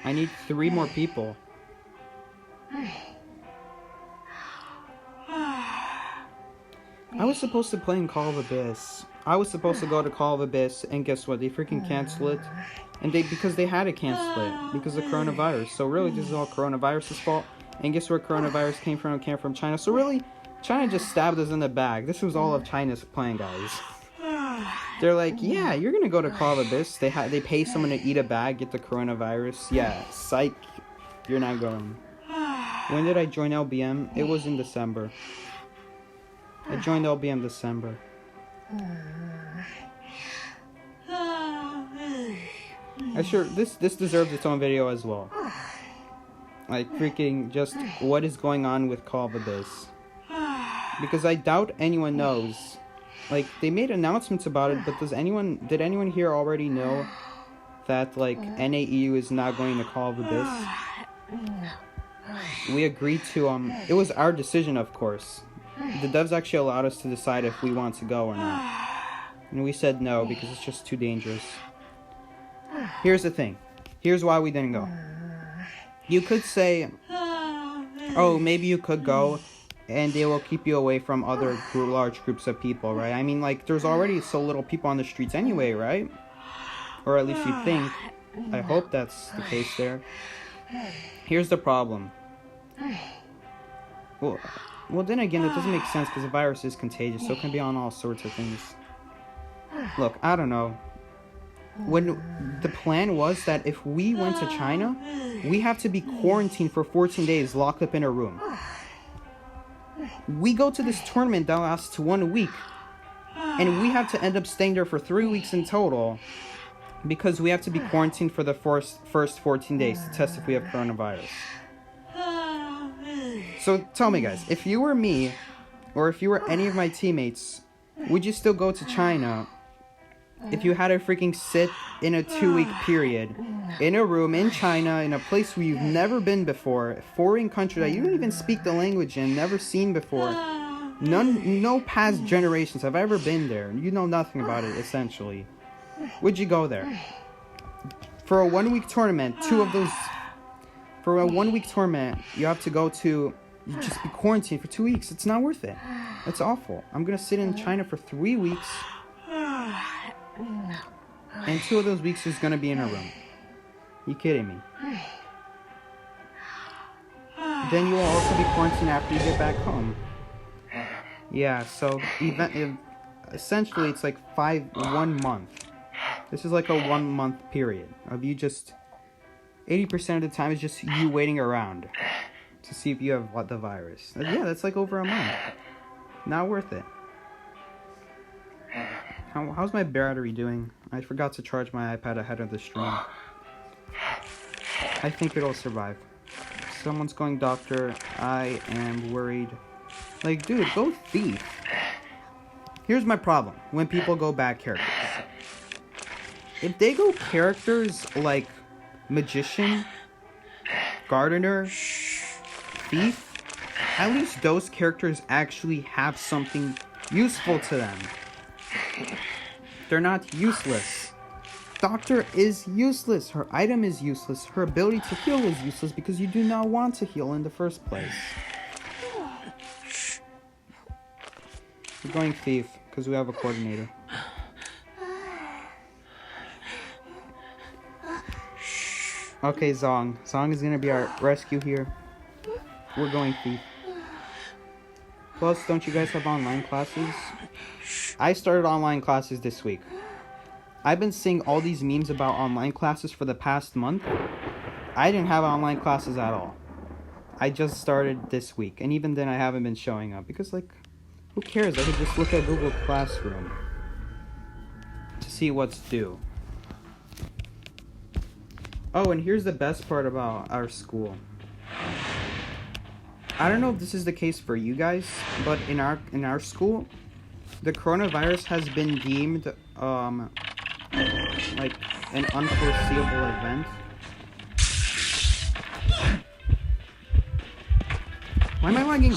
I need 3 more people. I was supposed to play in Call of Abyss. I was supposed to go to Call of Abyss, and guess what? They freaking canceled it. And because they had to cancel it, because of coronavirus. So really, this is all coronavirus's fault. And guess where coronavirus came from? It came from China. So really, China just stabbed us in the back. This was all of China's plan, guys. They're like, yeah, you're gonna go to Call of Abyss. They pay someone to eat a bag, get the coronavirus. Yeah, psych, you're not going. When did I join LBM? It was in December. I joined LBM December. This deserves its own video as well. Like, freaking just what is going on with Call of Abyss. Because I doubt anyone knows. Like, they made announcements about it, but did anyone here already know that, like, NAEU is not going to Call of Abyss? We agreed to, it was our decision, of course. The devs actually allowed us to decide if we want to go or not. And we said no, because it's just too dangerous. Here's the thing. Here's why we didn't go. You could say, oh, maybe you could go, and they will keep you away from other large groups of people, right? I mean, like, there's already so little people on the streets anyway, right? Or at least you think. I hope that's the case there. Here's the problem. Well, then again, it doesn't make sense because the virus is contagious, so it can be on all sorts of things. Look, I don't know. When the plan was that if we went to China, we have to be quarantined for 14 days, locked up in a room. We go to this tournament that lasts 1 week, and we have to end up staying there for 3 weeks in total because we have to be quarantined for the first 14 days to test if we have coronavirus. So tell me, guys, if you were me, or if you were any of my teammates, would you still go to China if you had to freaking sit in a 2-week period in a room in China, in a place where you've never been before, a foreign country that you don't even speak the language in, never seen before? No past generations have ever been there. You know nothing about it, essentially. Would you go there? For a 1-week tournament, for a 1-week tournament, you have to go to, you just be quarantined for 2 weeks. It's not worth it. It's awful. I'm gonna sit in China for 3 weeks, and 2 of those weeks is gonna be in a room. You kidding me? Then you will also be quarantined after you get back home. Yeah, so essentially it's like 1 month. This is like a 1 month period of you just 80% of the time is just you waiting around to see if you have the virus. Yeah, that's like over a month. Not worth it. How's my battery doing? I forgot to charge my iPad ahead of the stream. I think it'll survive. Someone's going doctor. I am worried. Like, dude, go thief. Here's my problem when people go bad characters. If they go characters like magician, gardener, thief, at least those characters actually have something useful to them. They're not useless. Doctor is useless. Her item is useless. Her ability to heal is useless because you do not want to heal in the first place. We're going thief because we have a coordinator. Okay, Zong. Zong is going to be our rescue here. We're going thief. Plus, don't you guys have online classes? I started online classes this week. I've been seeing all these memes about online classes for the past month. I didn't have online classes at all. I just started this week, and even then I haven't been showing up because, like, who cares? I could just look at Google Classroom to see what's due. Oh, and here's the best part about our school. I don't know if this is the case for you guys, but in our school, the coronavirus has been deemed like an unforeseeable event. Why am I lagging?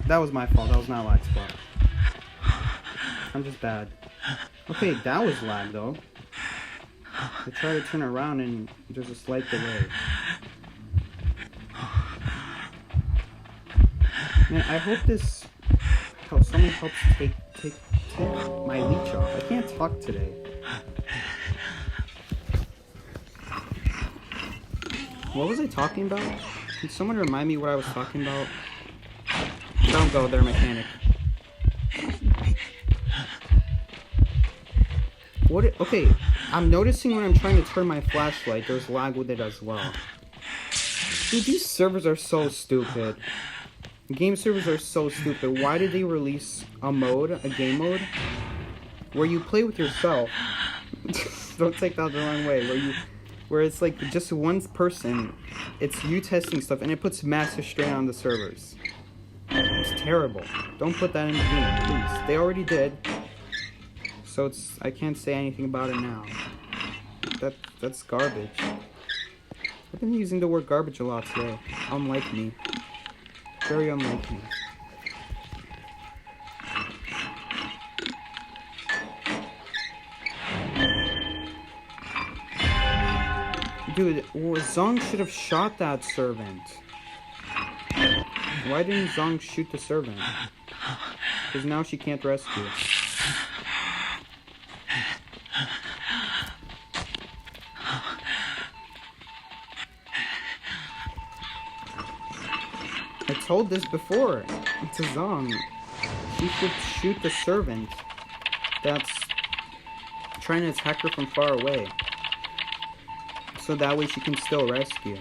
That was my fault. That was not lag spot. I'm just bad. Okay, that was lag though. I try to turn around and there's a slight delay. Man, I hope someone helps take my leech off. I can't talk today. What was I talking about? Can someone remind me what I was talking about? Don't go there, mechanic. Okay, I'm noticing when I'm trying to turn my flashlight, there's lag with it as well. Dude, these servers are so stupid. Game servers are so stupid. Why did they release a game mode, where you play with yourself? Don't take that the wrong way. Where it's like just one person, it's you testing stuff, and it puts massive strain on the servers. It's terrible. Don't put that in the game, please. They already did. So I can't say anything about it now. That's garbage. I've been using the word garbage a lot today. Unlike me. Very unlike me. Dude, Zong should have shot that servant. Why didn't Zong shoot the servant? Because now she can't rescue. I told this before to Zong. She should shoot the servant that's trying to attack her from far away. So that way she can still rescue.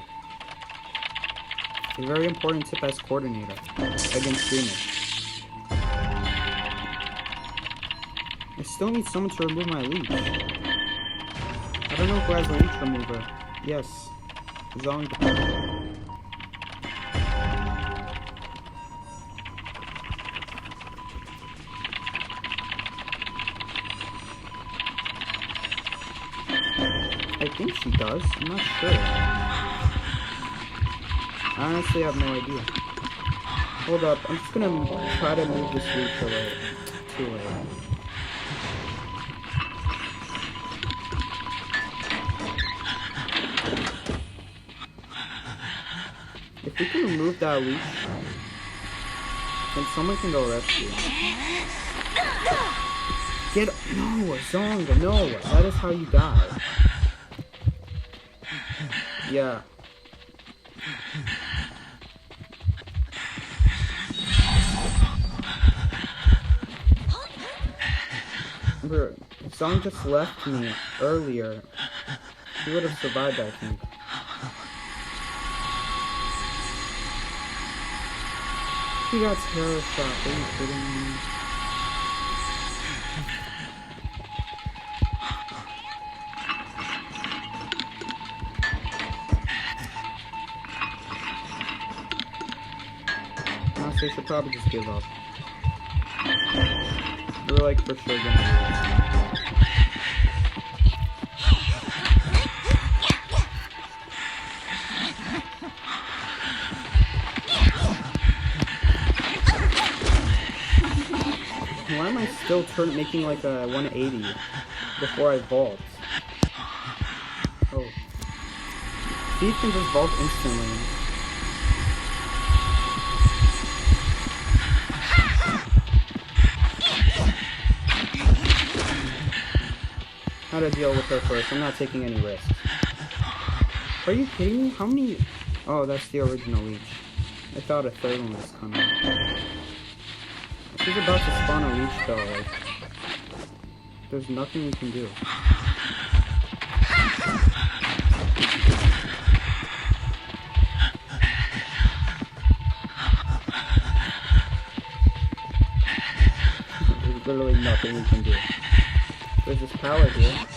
A very important tip as coordinator against streamers. I still need someone to remove my leech. I don't know who has a leech remover. Yes. Zong. I think she does. I'm not sure. I honestly have no idea. Hold up. I'm just gonna try to move this leech away. Too late. If we can remove that leech, then someone can go rescue. No, Zonga, no. That is how you die. Yeah. Remember, if Zong just left me earlier, he would have survived, I think. He got terror shot. Are you kidding me? Honestly, I should probably just give up. We're like for sure gonna lose. Why am I still making like a 180 before I vault? Oh. Thief can just vault instantly. How to deal with her first. I'm not taking any risks. Are you kidding me? How many... Oh, that's the original leech. I thought a third one was coming. She's about to spawn a leech though, like... There's nothing we can do. There's literally nothing we can do. There's this pallet here.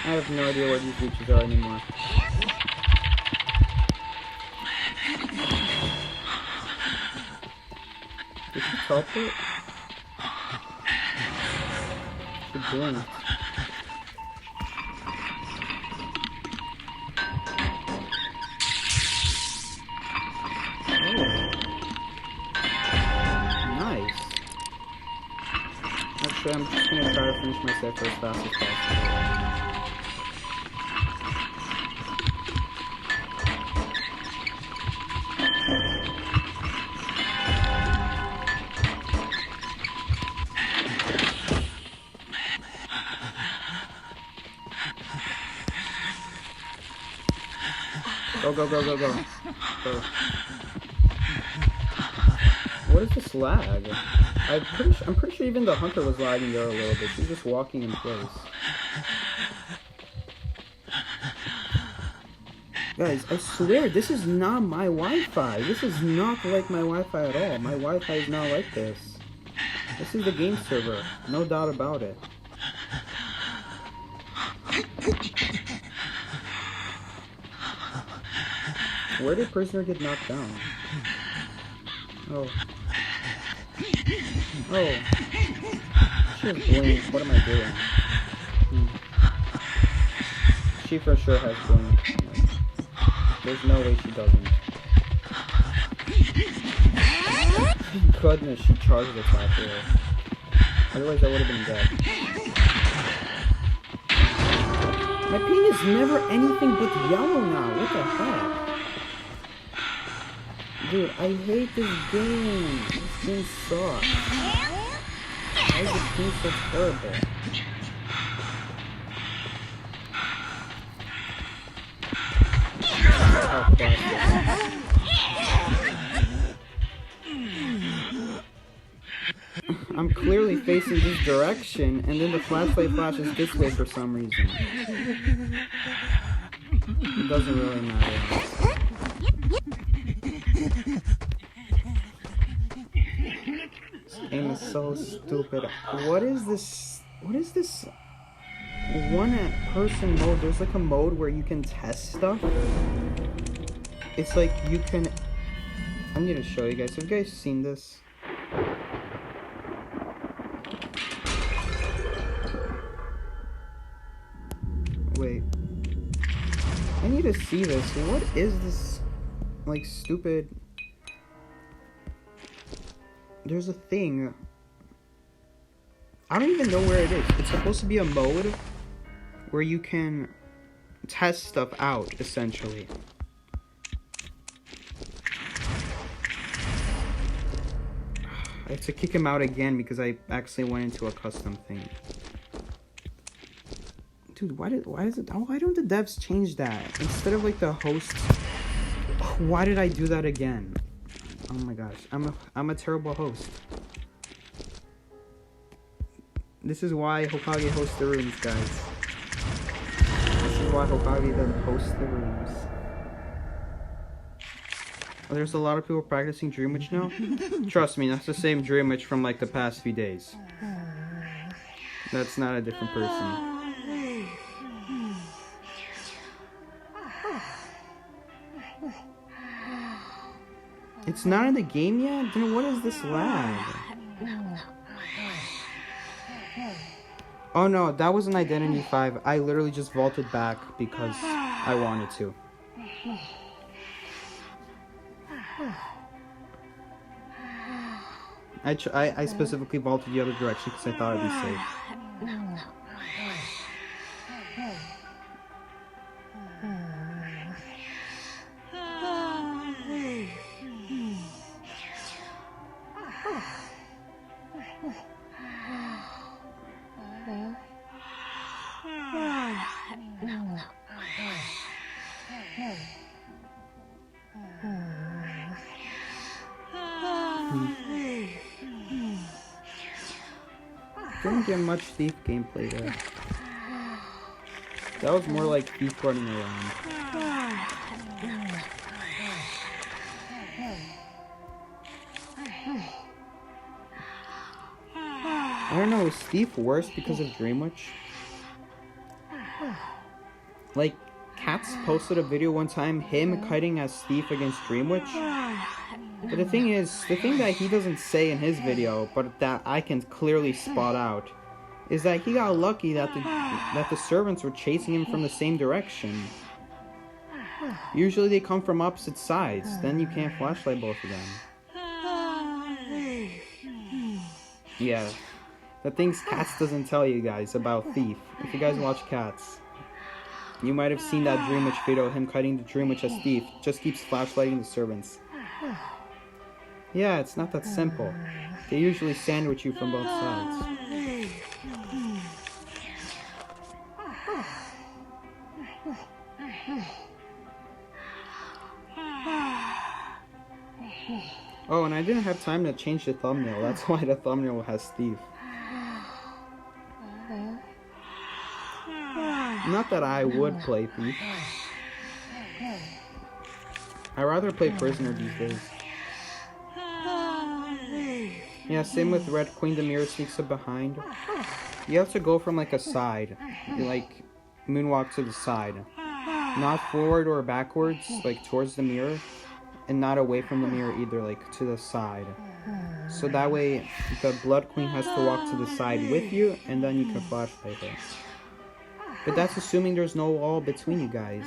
I have no idea where these leeches are anymore. Did she teleport? She blinked. Oh. Nice. Actually, I'm just gonna try to finish my cipher as fast as possible. Go, go, go, go, go. Go. What is this lag? I'm pretty sure even the hunter was lagging there a little bit. She's just walking in place. Guys, I swear, this is not my Wi-Fi. This is not like my Wi-Fi at all. My Wi-Fi is not like this. This is the game server. No doubt about it. Where did prisoner get knocked down? Oh. Oh. She has blink. What am I doing? She for sure has blink. There's no way she doesn't. Thank goodness she charged attack there. Otherwise I would have been dead. My ping is never anything but yellow now. What the heck? Dude, I hate this game. This game sucks. Why is the ping so terrible? facing this direction, and then the flashlight flashes this way for some reason. It doesn't really matter. This game is so stupid. What is this? What is this one-person mode? There's like a mode where you can test stuff. It's like you can... I'm gonna show you guys. Have you guys seen this? Wait. I need to see this. What is this, like, stupid... There's a thing. I don't even know where it is. It's supposed to be a mode where you can test stuff out, essentially. I have to kick him out again because I accidentally went into a custom thing. Dude, why don't the devs change that? Instead of like the hosts, why did I do that again? Oh my gosh, I'm a terrible host. This is why Hokage hosts the rooms, guys. This is why Hokage doesn't host the rooms. Oh, there's a lot of people practicing Dream Witch now? Trust me, that's the same Dream Witch from like the past few days. That's not a different person. It's not in the game yet? Then what is this lag? Oh no, that was an Identity 5. I literally just vaulted back because I wanted to. I specifically vaulted the other direction because I thought it'd be safe. Didn't get much thief gameplay there. That was more like thief running around. I don't know, is thief worse because of Dream Witch? Like, Cats posted a video one time, him kiting as thief against Dream Witch. But the thing is, the thing that he doesn't say in his video, but that I can clearly spot out, is that he got lucky that the servants were chasing him from the same direction. Usually they come from opposite sides, then you can't flashlight both of them. Yeah, the things Cats doesn't tell you guys about Thief. If you guys watch Cats, you might have seen that Dream Witch video, him kiting the Dream Witch as Thief, just keeps flashlighting the servants. Yeah, it's not that simple. They usually sandwich you from both sides. Oh, and I didn't have time to change the thumbnail. That's why the thumbnail has Thief. Not that I would play Thief. I'd rather play Prisoner these days. Yeah, same with Red Queen, the mirror sneaks up behind. You have to go from like a side. You like moonwalk to the side. Not forward or backwards, like towards the mirror. And not away from the mirror either, like to the side. So that way the Blood Queen has to walk to the side with you, and then you can flashlight her. But that's assuming there's no wall between you guys.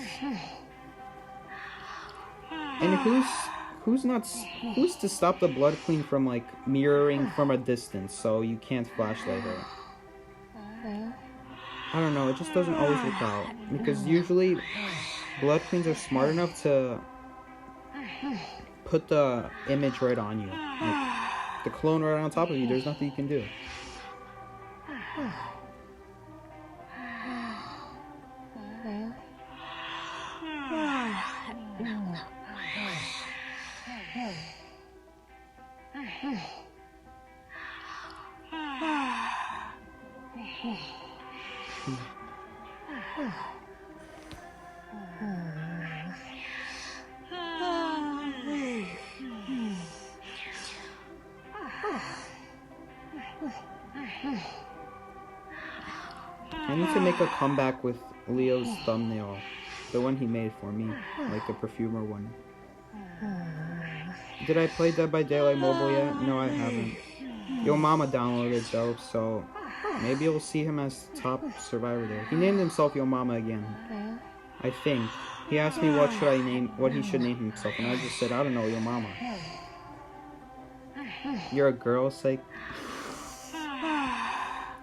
And who's to stop the Blood Queen from like mirroring from a distance so you can't flashlight her? I don't know, it just doesn't always work out. Because usually Blood Queens are smart enough to put the image right on you. Like, the clone right on top of you, there's nothing you can do. I need to make a comeback with Leo's thumbnail. The one he made for me. Like the perfumer one. Did I play Dead by Daylight Mobile yet? No, I haven't. Yo Mama downloaded though, so maybe you'll see him as top survivor there. He named himself Yo Mama again. I think. He asked me what he should name himself, and I just said, I don't know, Yo Mama. You're a girl, psych.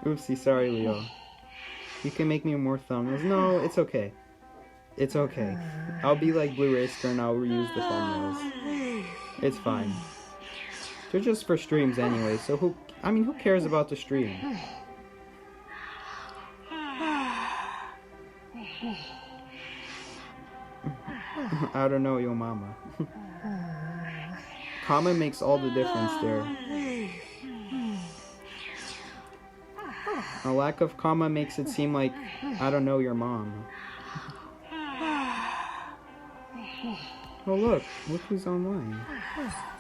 Oopsie, sorry, Leo. You can make me more thumbnails. No, it's okay. It's okay. I'll be like Blue Racer and I'll reuse the thumbnails. It's fine. They're just for streams anyway, so who cares about the stream? I don't know, Yo Mama. Comma makes all the difference there. A lack of comma makes it seem like I don't know your mom. Oh look who's online.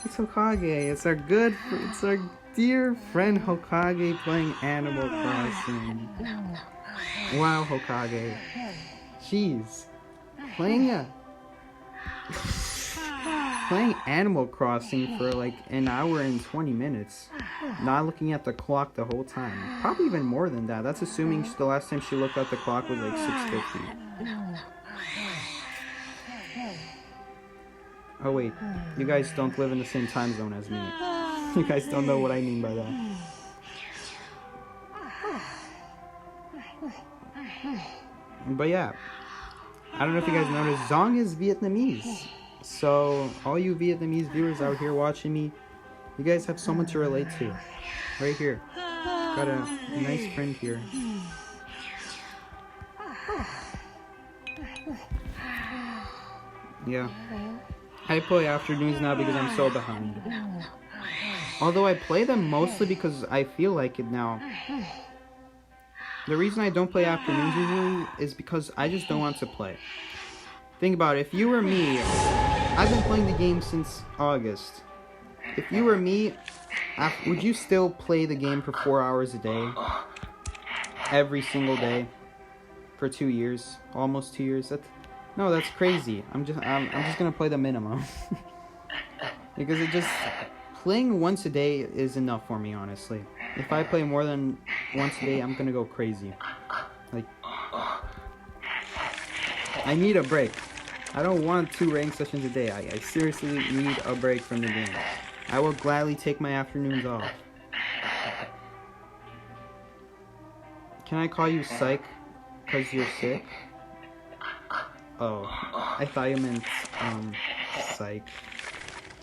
It's Hokage. It's our dear friend Hokage playing Animal Crossing. Wow, Hokage. Jeez. Playing Animal Crossing for like an hour and 20 minutes. Not looking at the clock the whole time. Probably even more than that. That's assuming the last time she looked at the clock was like 6:50. Oh wait, you guys don't live in the same time zone as me. You guys don't know what I mean by that. But yeah, I don't know if you guys noticed, Zong is Vietnamese. So, all you Vietnamese viewers out here watching me, you guys have someone to relate to. Right here. Got a nice friend here. Yeah. I play afternoons now because I'm so behind. Although I play them mostly because I feel like it now. The reason I don't play afternoons usually is because I just don't want to play. Think about it. If you were me, I've been playing the game since August. If you were me, would you still play the game for 4 hours a day? Every single day? For 2 years? Almost 2 years? No, that's crazy. I'm just gonna play the minimum. Because playing once a day is enough for me, honestly. If I play more than once a day, I'm gonna go crazy. Like, I need a break. I don't want 2 ranked sessions a day. I seriously need a break from the game. I will gladly take my afternoons off. Can I call you Psych? Because you're sick? Oh, I thought you meant, Psych.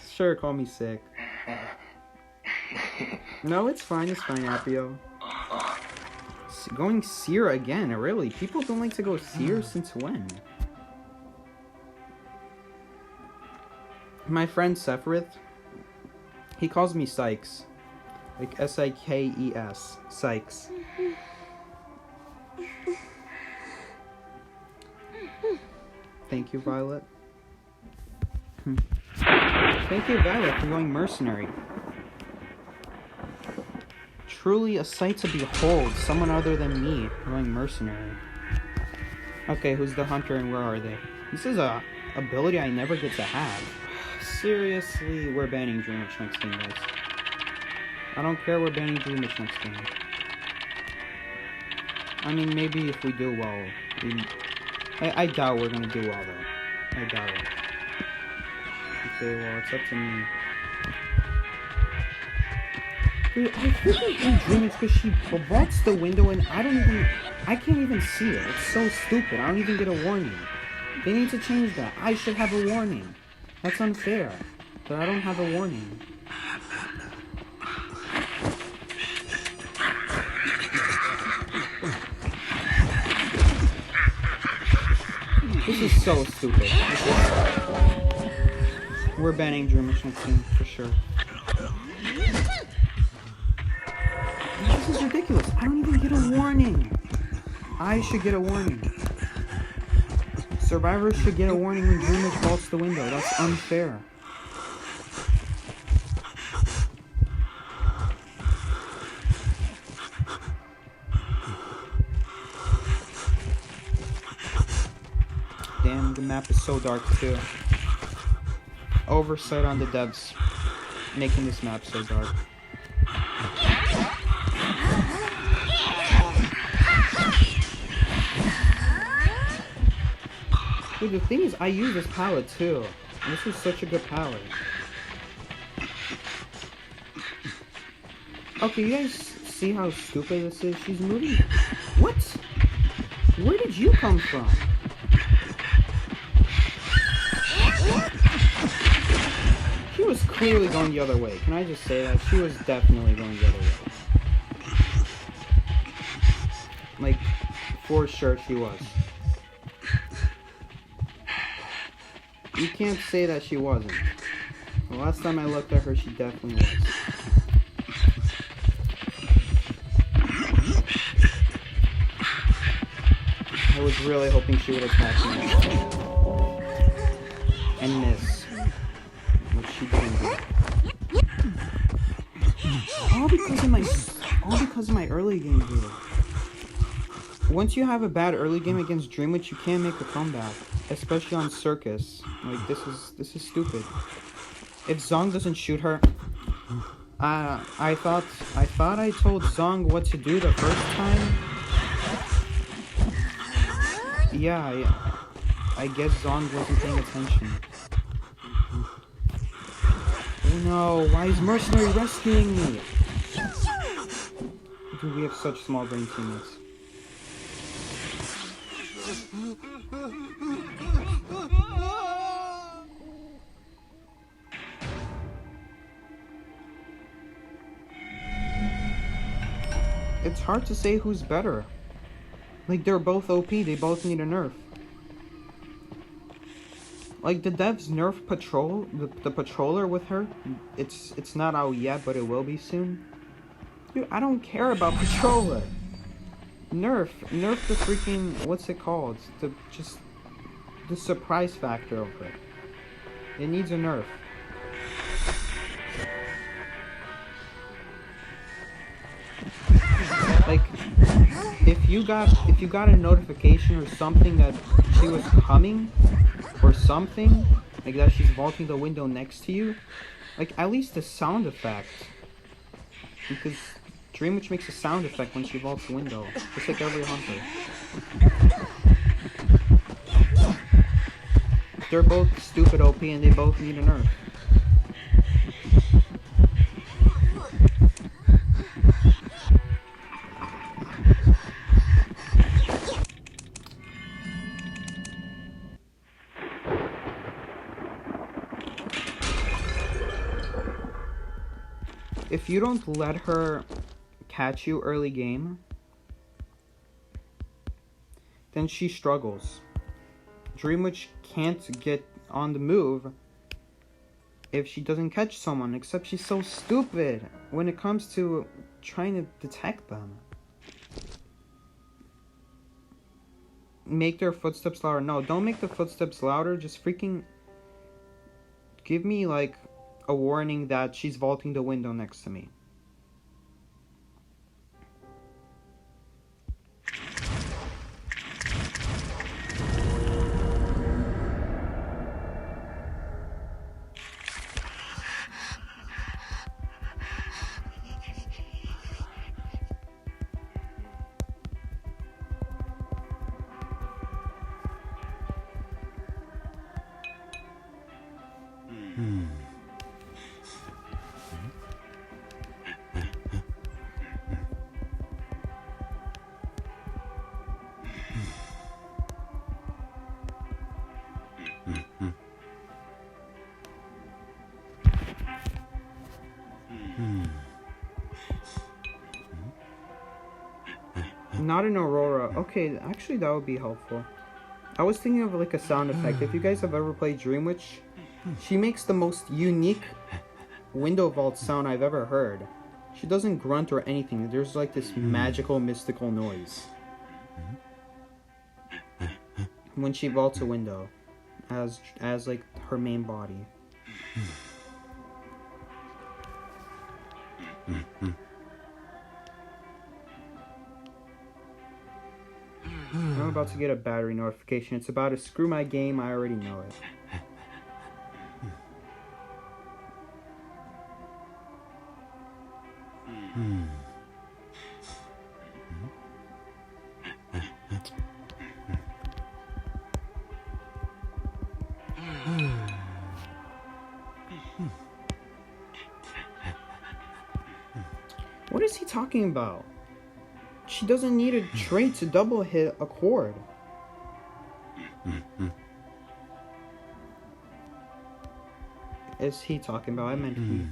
Sure, call me Sick. No, it's fine, Apio. Going Seer again, really? People don't like to go Seer since when? My friend Sephiroth, he calls me Sykes. Like S-I-K-E-S. Sykes. Thank you, Violet. Thank you, Violet, for going mercenary. Truly a sight to behold, someone other than me going mercenary. Okay, who's the hunter and where are they? This is a ability I never get to have. Seriously, we're banning Dream Witch next game, guys. I don't care, we're banning Dream Witch next game. I mean, maybe if we do well. I doubt we're gonna do well, though. I doubt it. Okay, well, it's up to me. Dude, I freaking hate Dream Witch because she breaks the window and I can't even see it. It's so stupid. I don't even get a warning. They need to change that. I should have a warning. That's unfair. But I don't have a warning. This is so stupid. We're banning Dream Witch next game, for sure. This is ridiculous. I don't even get a warning. I should get a warning. Survivors should get a warning when Dreamwitch vaults the window. That's unfair. Damn, the map is so dark too. Oversight on the devs, making this map so dark. Dude, the thing is, I use this palette too. And this is such a good palette. Okay, you guys see how stupid this is? She's moving. What? Where did you come from? She was clearly going the other way. Can I just say that? She was definitely going the other way. Like, for sure she was. You can't say that she wasn't. The last time I looked at her, she definitely was. I was really hoping she would attack me. And miss. Which she didn't do. All because of my early game here. Once you have a bad early game against Dreamwitch, you can't make a comeback. Especially on Circus. Like, this is stupid. If Zong doesn't shoot her, I thought I told Zong what to do the first time. Yeah, I guess Zong wasn't paying attention. Oh no, why is Mercenary rescuing me? Dude, we have such small brain teammates. It's hard to say who's better. Like, they're both OP, they both need a nerf. Like, the devs nerf Patrol, the Patroller with her. It's not out yet, but it will be soon. Dude, I don't care about Patroller. Nerf the freaking, what's it called? The surprise factor of it. It needs a nerf. Like, if you got a notification or something that she was coming, or something, like that she's vaulting the window next to you, like, at least a sound effect. Because Dreamwitch makes a sound effect when she vaults the window, just like every hunter. They're both stupid OP and they both need a nerf. If you don't let her catch you early game, then she struggles. Dreamwitch can't get on the move if she doesn't catch someone, except she's so stupid when it comes to trying to detect them. Make their footsteps louder. No, don't make the footsteps louder, just freaking give me, like, a warning that she's vaulting the window next to me. Not an Aurora. Okay, actually that would be helpful. I was thinking of like a sound effect. If you guys have ever played Dreamwitch, she makes the most unique window vault sound I've ever heard. She doesn't grunt or anything. There's like this magical, mystical noise. when she vaults a window as like her main body. I'm about to get a battery notification. It's about to screw my game. I already know it. What is he talking about? She doesn't need a trait to double hit a chord. Is he talking about? I meant he.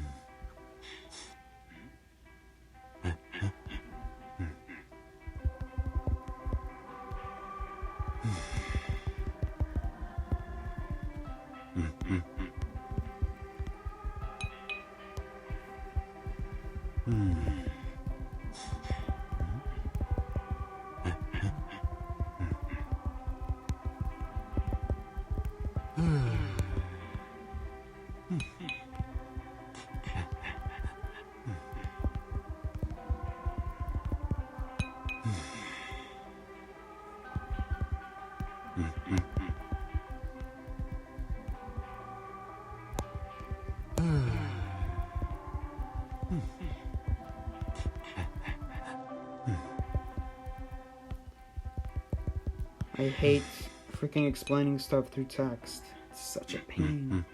I hate freaking explaining stuff through text. It's such a pain.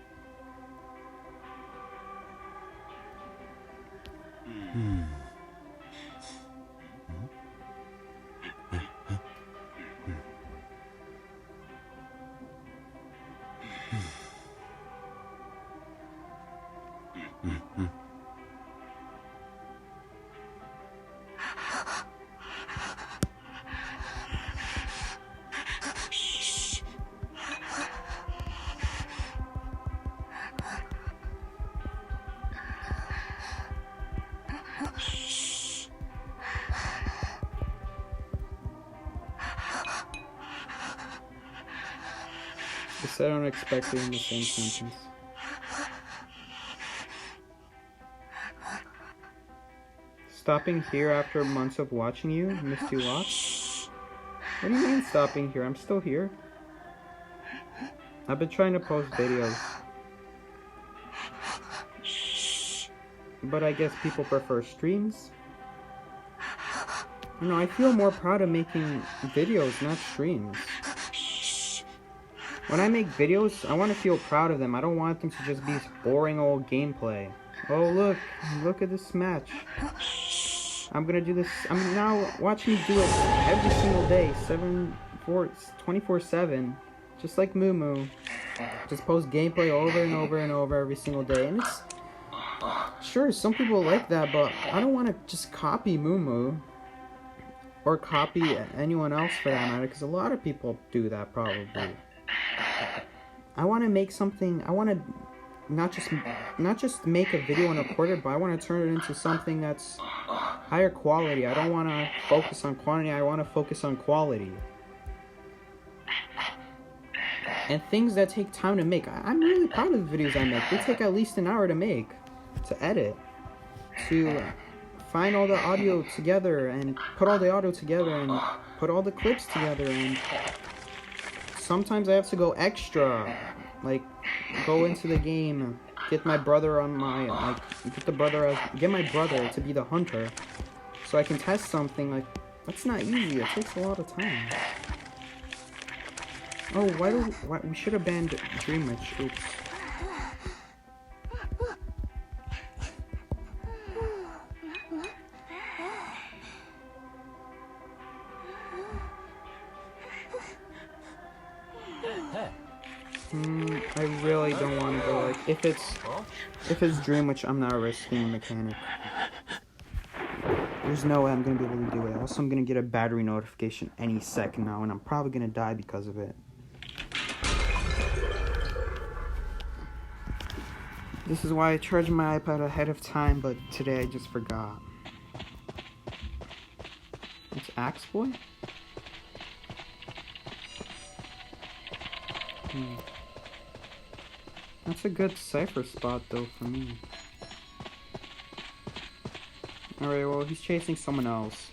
I said unexpected in the same sentence. Stopping here after months of watching you? Missed you lots? What do you mean stopping here? I'm still here. I've been trying to post videos. But I guess people prefer streams. You know, I feel more proud of making videos, not streams. When I make videos, I want to feel proud of them. I don't want them to just be boring old gameplay. Oh, look at this match. I'm gonna do this. I'm now watching me do it every single day, 24/7, just like Moo Moo. Just post gameplay over and over and over every single day, and it's sure some people like that, but I don't want to just copy Moo Moo or copy anyone else for that matter, because a lot of people do that probably. I want to make something. I want to not just make a video and record it, but I want to turn it into something that's higher quality. I don't want to focus on quantity. I want to focus on quality. And things that take time to make. I'm really proud of the videos I make. They take at least an hour to make, to edit, to find all the audio together and put all the audio together and put all the clips together, and sometimes I have to go extra, like go into the game, get my brother on my, get my brother to be the hunter, so I can test something. Like, that's not easy. It takes a lot of time. Oh, why we should have banned Dream Witch. Oops. I really don't want to go, like, if it's Dream Witch, I'm not risking mechanic. There's no way I'm gonna be able to do it. Also, I'm gonna get a battery notification any second now, and I'm probably gonna die because of it. This is why I charged my iPad ahead of time, but today I just forgot. It's Axe Boy? That's a good cipher spot, though, for me. Alright, well, he's chasing someone else.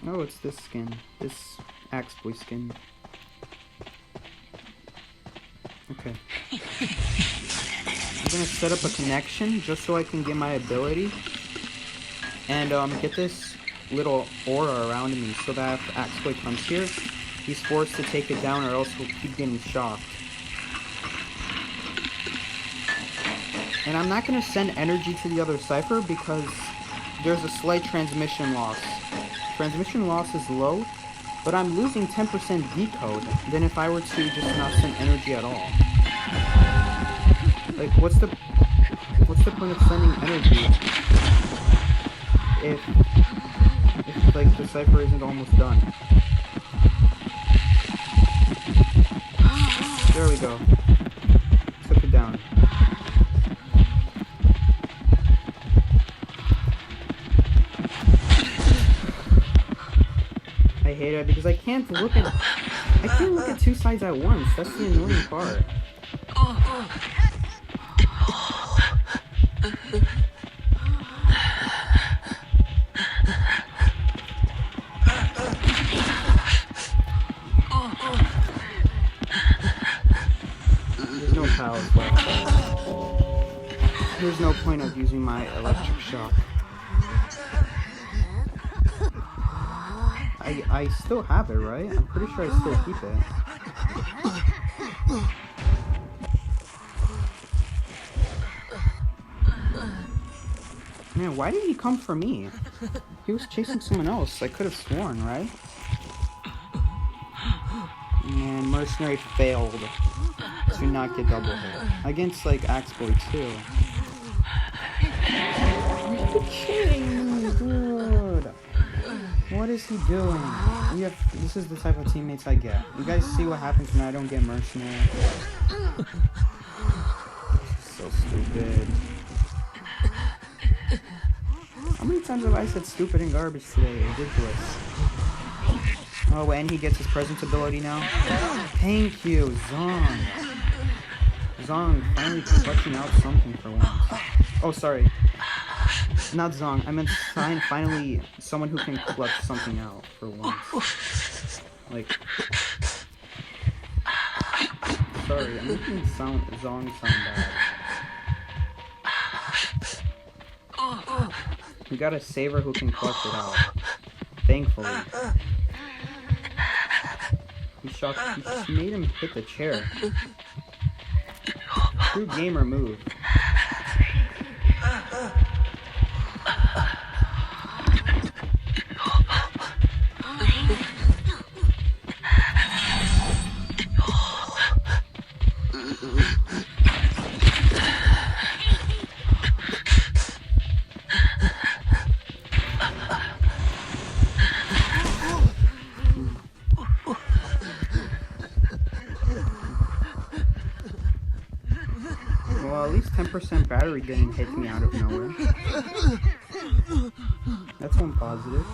Oh, it's this skin. This Axe Boy skin. Okay. I'm gonna set up a connection just so I can get my ability. And, get this little aura around me so that if Axe Boy comes here, he's forced to take it down or else he'll keep getting shocked. And I'm not going to send energy to the other cipher because there's a slight transmission loss. Transmission loss is low, but I'm losing 10% decode than if I were to just not send energy at all. Like, what's the point of sending energy if like the cipher isn't almost done? There we go. Took it down. I hate it because I can't look at two sides at once. That's the annoying part. There's no pals left. There's no point of using my electric shock. I still have it, right? I'm pretty sure I still keep it. Man, why did he come for me? He was chasing someone else. I could have sworn, right? And Mercenary failed to not get double hit. Against, like, Axe Boy, too. Are you kidding me, dude? What is he doing? This is the type of teammates I get. You guys see what happens when I don't get Mercenary? So stupid. How many times have I said stupid and garbage today? Ridiculous. Oh, and he gets his presence ability now? Thank you, Zong. Zong finally clutching out something for once. Oh, sorry. Not Zong. I meant finally someone who can clutch something out for once. Like... Sorry, I'm making Zong sound bad. We got a Saver who can clutch it out. Thankfully. He just made him hit the chair. True gamer move. Well, at least 10% battery didn't hit me out of nowhere. That's one positive.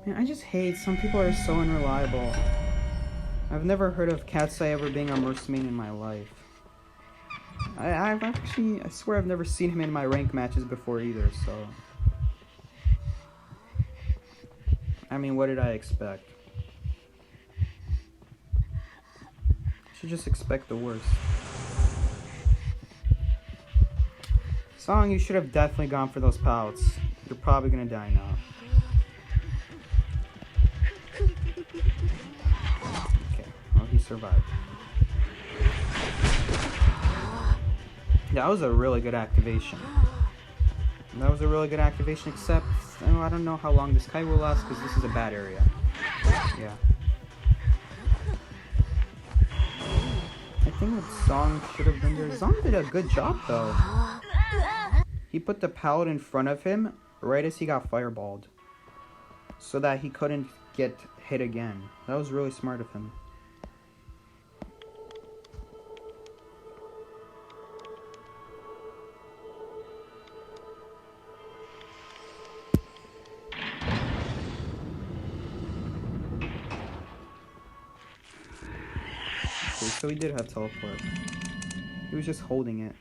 Man, I just hate some people are so unreliable. I've never heard of Katsai ever being a Mercy in my life. I swear I've never seen him in my rank matches before either, so... I mean, what did I expect? Should just expect the worst. Song, you should have definitely gone for those pouts. You're probably gonna die now. Okay, well, he survived. That was a really good activation. That was a really good activation, except I don't know how long this kite will last because this is a bad area. Yeah. I think what Zong should have done there. Zong did a good job though. He put the pallet in front of him right as he got fireballed, so that he couldn't get hit again. That was really smart of him. so he did have teleport. He was just holding it.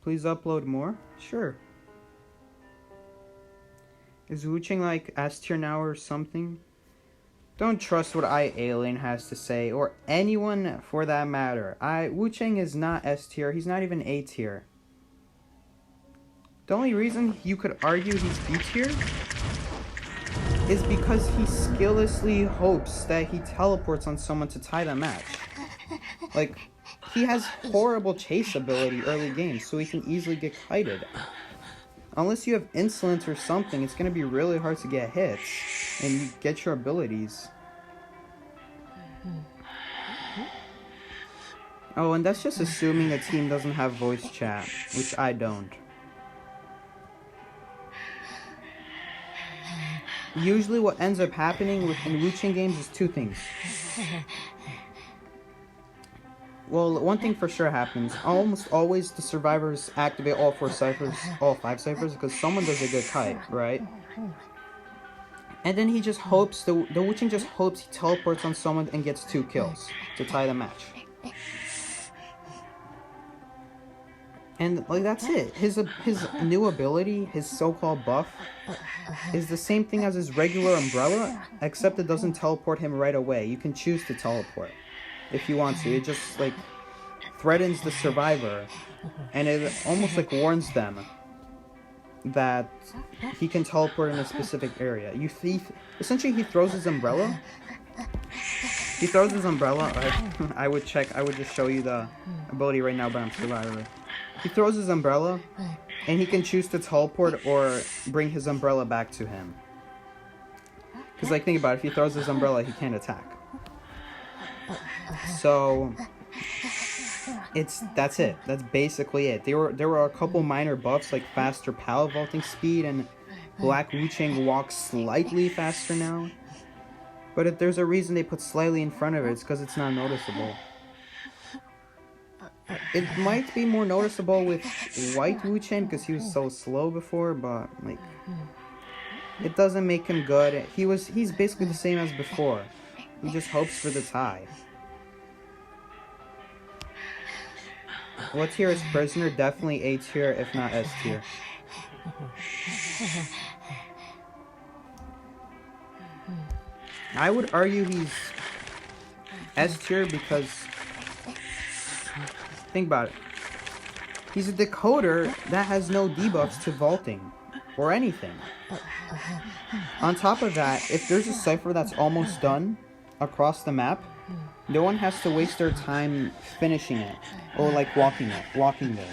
Please upload more? Sure. Is Wu-Chang like S tier now or something? Don't trust what Alien has to say, or anyone for that matter. Wu-Chang is not S tier, he's not even A tier. The only reason you could argue he's B tier is because he skillessly hopes that he teleports on someone to tie the match. Like, he has horrible chase ability early game, so he can easily get kited. Unless you have insolence or something, it's going to be really hard to get hits and get your abilities. Oh, and that's just assuming a team doesn't have voice chat, which I don't. Usually what ends up happening in Wu-Chang games is two things. Well, one thing for sure happens. Almost always the survivors activate all 4 ciphers, all 5 ciphers, because someone does a good kite, right? And then he just hopes, the Wu-Chang just hopes he teleports on someone and gets 2 kills to tie the match. And, like, that's it. His new ability, his so-called buff, is the same thing as his regular umbrella, except it doesn't teleport him right away. You can choose to teleport if you want to. It just, like, threatens the survivor, and it almost, like, warns them that he can teleport in a specific area. Essentially, he throws his umbrella. He throws his umbrella. I would just show you the ability right now, but I'm survivor. He throws his umbrella, and he can choose to teleport or bring his umbrella back to him. Because, like, think about it. If he throws his umbrella, he can't attack. So that's it. That's basically it. There were a couple minor buffs like faster power vaulting speed, and Black Wu-Chang walks slightly faster now. But if there's a reason they put slightly in front of it, it's because it's not noticeable. It might be more noticeable with White Wu-Chang because he was so slow before, but like it doesn't make him good. He's basically the same as before. He just hopes for the tie. What tier is Prisoner? Definitely A tier, if not S tier. I would argue he's S tier because, think about it. He's a decoder that has no debuffs to vaulting or anything. On top of that, if there's a cipher that's almost done across the map, no one has to waste their time finishing it or like walking there.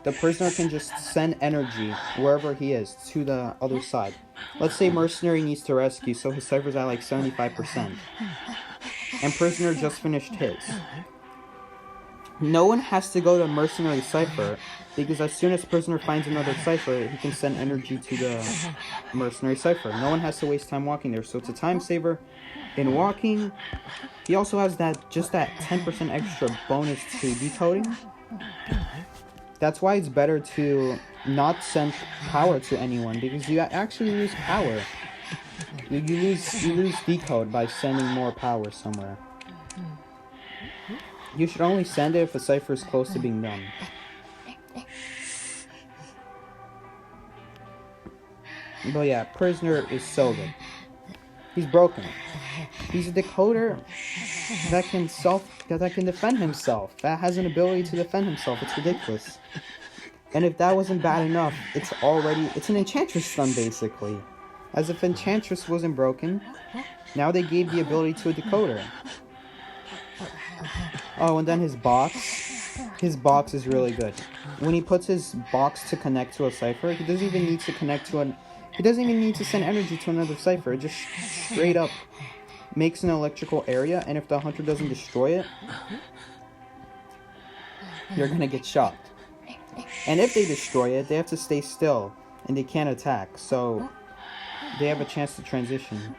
The prisoner can just send energy wherever he is to the other side. Let's say Mercenary needs to rescue, so his cipher's at like 75%. And Prisoner just finished his. No one has to go to Mercenary cipher, because as soon as Prisoner finds another cipher, he can send energy to the Mercenary cipher. No one has to waste time walking there, so it's a time saver in walking. He also has that 10% extra bonus to decoding. That's why it's better to not send power to anyone, because you actually lose power. You lose decode by sending more power somewhere. You should only send it if a cipher is close to being done. But yeah, Prisoner is so good. He's broken. He's a decoder that can defend himself. That has an ability to defend himself. It's ridiculous. And if that wasn't bad enough, it's an Enchantress stun basically. As if Enchantress wasn't broken, now they gave the ability to a decoder. Oh, and then his box is really good. When he puts his box to connect to a cipher, he doesn't even need to send energy to another cipher. It just straight up makes an electrical area, and if the hunter doesn't destroy it, you're gonna get shot. And if they destroy it, they have to stay still, and they can't attack, so they have a chance to transition.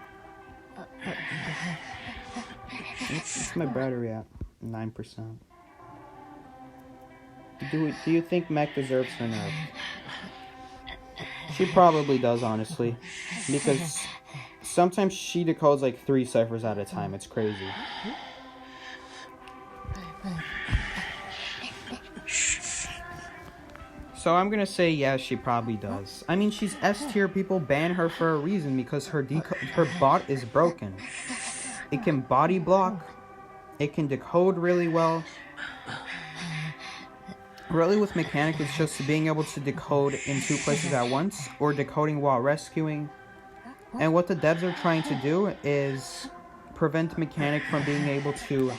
What's my battery at? 9%. do you think Mech deserves her nerf? She probably does, honestly. Because sometimes she decodes like 3 ciphers at a time. It's crazy. So I'm gonna say yes, she probably does. I mean, she's S tier. People ban her for a reason because her bot is broken. It can body block. It can decode really well. Really, with Mechanic, it's just being able to decode in 2 places at once, or decoding while rescuing. And what the devs are trying to do is prevent Mechanic from being able to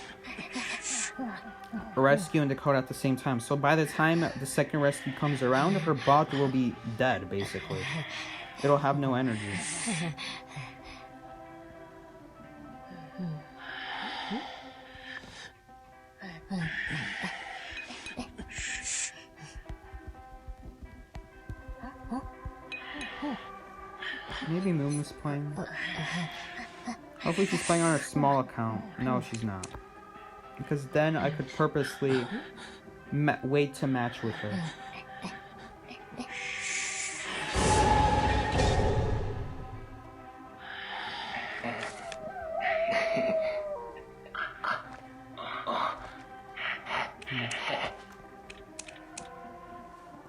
rescue and decode at the same time. So by the time the second rescue comes around, her bot will be dead, basically. It'll have no energy. Maybe Moon was playing. Hopefully she's playing on a small account. No, she's not. Because then I could purposely wait to match with her.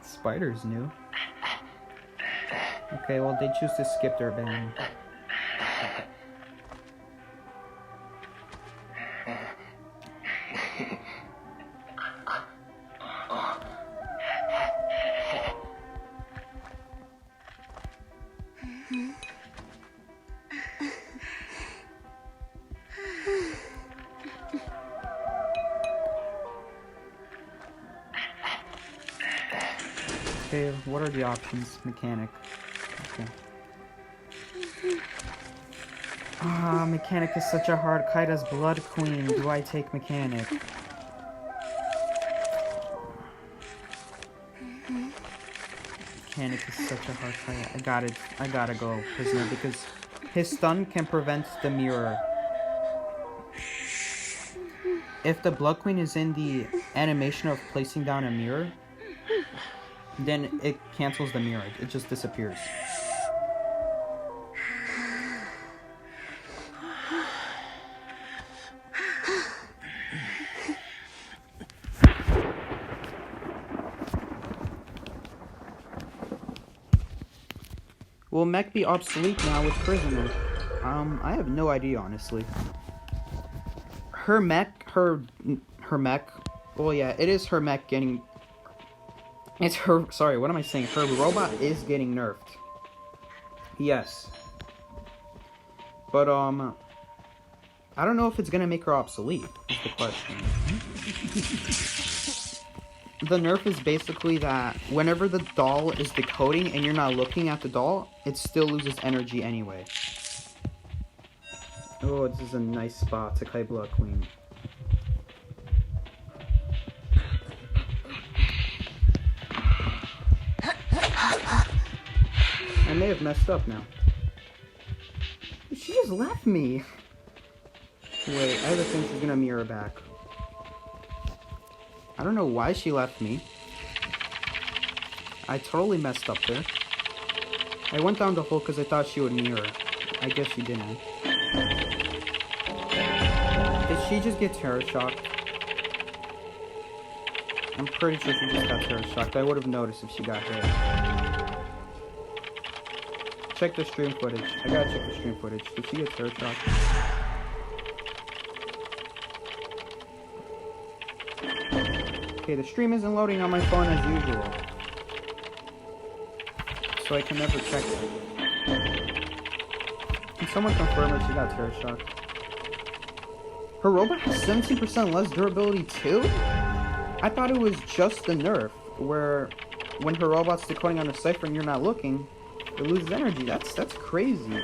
Spider's new. Okay, well, they choose to skip their ban. Okay, what are the options? Mechanic. Okay. Mechanic is such a hard kite as Blood Queen. Do I take Mechanic? Mechanic is such a hard kite. I gotta go Prisoner because his stun can prevent the mirror. If the Blood Queen is in the animation of placing down a mirror, then it cancels the mirror. It just disappears. Will Mech be obsolete now with Prisoner? I have no idea, honestly. Her mech, well, yeah, it is her mech getting, it's her, sorry, what am I saying? Her robot is getting nerfed. Yes. But, I don't know if it's gonna make her obsolete, is the question. The nerf is basically that whenever the doll is decoding and you're not looking at the doll, it still loses energy anyway. Oh, this is a nice spot to kite Blood Queen. I may have messed up now. She just left me. Wait, I have a feeling she's gonna mirror back. I don't know why she left me. I totally messed up there. I went down the hole because I thought she would mirror. I guess she didn't. Did she just get terror shocked? I'm pretty sure she just got terror shocked. I would have noticed if she got hit. Check the stream footage. I gotta check the stream footage. Did she get terror shocked? Okay, the stream isn't loading on my phone as usual. So I can never check it. Can someone confirm if she got terror shocked? Her robot has 17% less durability too? I thought it was just the nerf, where when her robot's decoding on a cipher and you're not looking, it loses energy. That's crazy.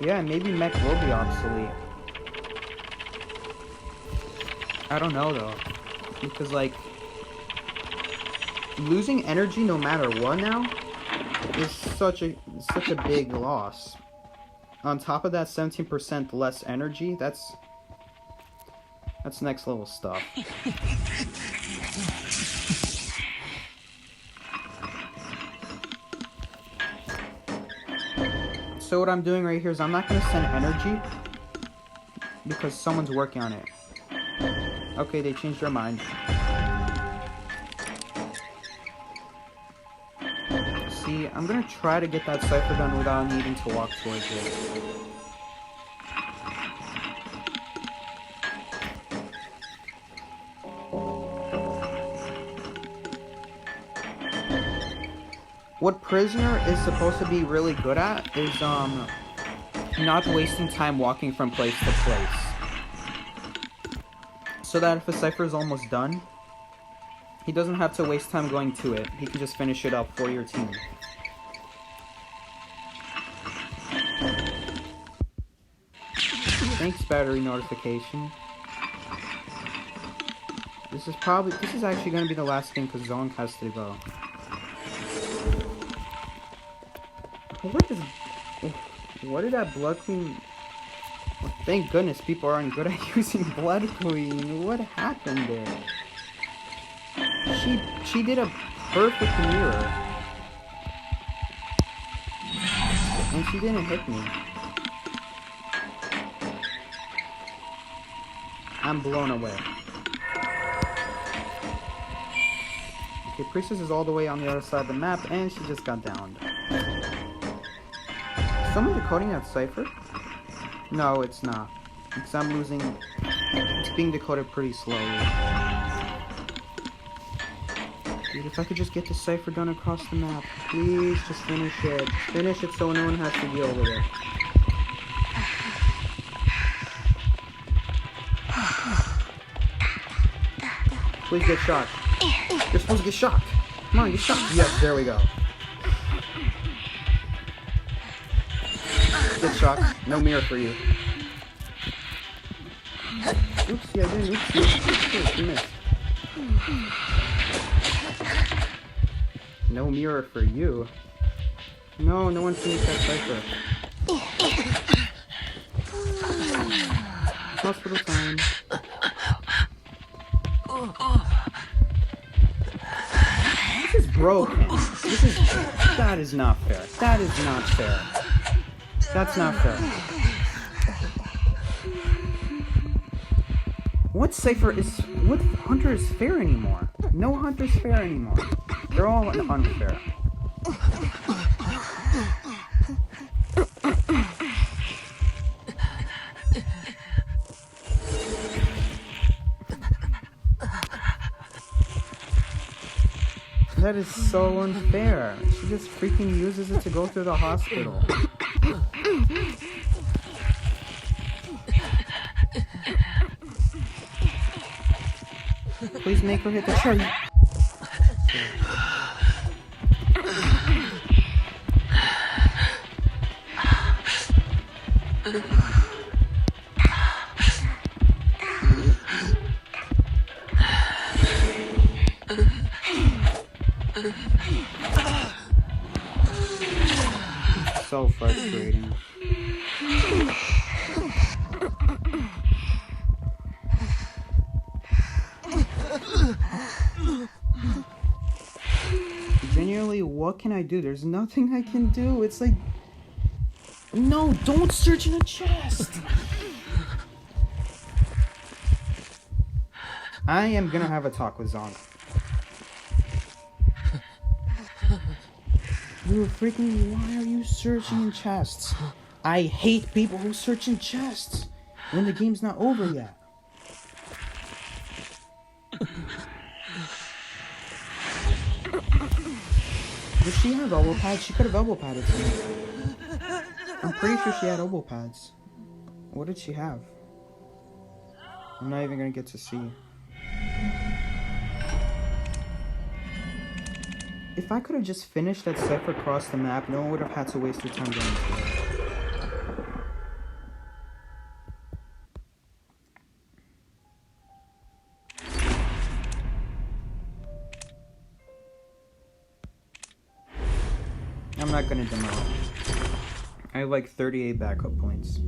Yeah, maybe Mech will be obsolete. I don't know though. Because, like, losing energy no matter what now is such a big loss. On top of that, 17% less energy, that's next level stuff. So what I'm doing right here is I'm not going to send energy because someone's working on it. Okay, they changed their mind. See, I'm going to try to get that cipher done without needing to walk towards it. What Prisoner is supposed to be really good at is, not wasting time walking from place to place. So that if a cipher is almost done, he doesn't have to waste time going to it. He can just finish it up for your team. Thanks, battery notification. This is actually going to be the last game because Zonk has to go. What did that Blood Queen... Well, thank goodness people aren't good at using Blood Queen. What happened there? She did a perfect mirror. And she didn't hit me. I'm blown away. Okay, Priestess is all the way on the other side of the map, and she just got downed. Is someone decoding that cipher? No, it's not. Because I'm losing... It's being decoded pretty slowly. Dude, if I could just get the cipher done across the map. Please, just finish it. Just finish it so no one has to deal with it. Please get shot. You're supposed to get shot. Come on, get shot. Yes, there we go. Get shot. No mirror for you. Oopsie, I didn't. Oopsie. You missed. No mirror for you. No, no one finished that cipher. Hospital time. This is broken. That is not fair. That is not fair. That's not fair. What hunter is fair anymore? No hunter's fair anymore. They're all unfair. That is so unfair. She just freaking uses it to go through the hospital. Please make her hit the cherry. So frustrating. Genuinely, what can I do? There's nothing I can do. It's like... No, don't search in the chest! I am gonna have a talk with Zonk. You freaking... Why are you searching in chests? I hate people who search in chests when the game's not over yet. Does she have elbow pads? She could have elbow padded to me. I'm pretty sure she had elbow pads. What did she have? I'm not even gonna get to see. If I could have just finished that cipher across the map, no one would have had to waste their time going through it. I'm not gonna demo it. I have like 38 backup points.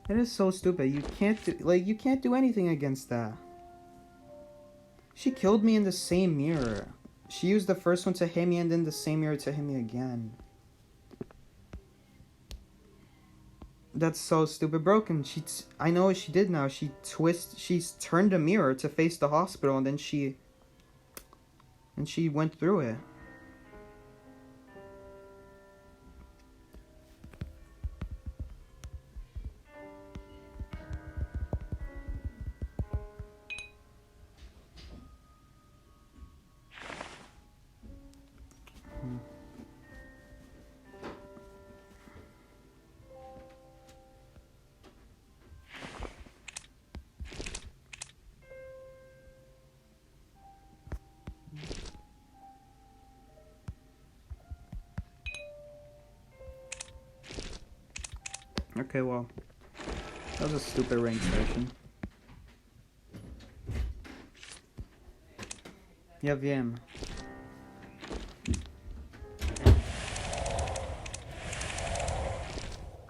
That is so stupid. You can't do anything against that. She killed me in the same mirror. She used the first one to hit me and then the same mirror to hit me again. That's so stupid broken. I know what she did now. She's turned the mirror to face the hospital and then she went through it. Okay, well, that was a stupid rank session. Ja wiem.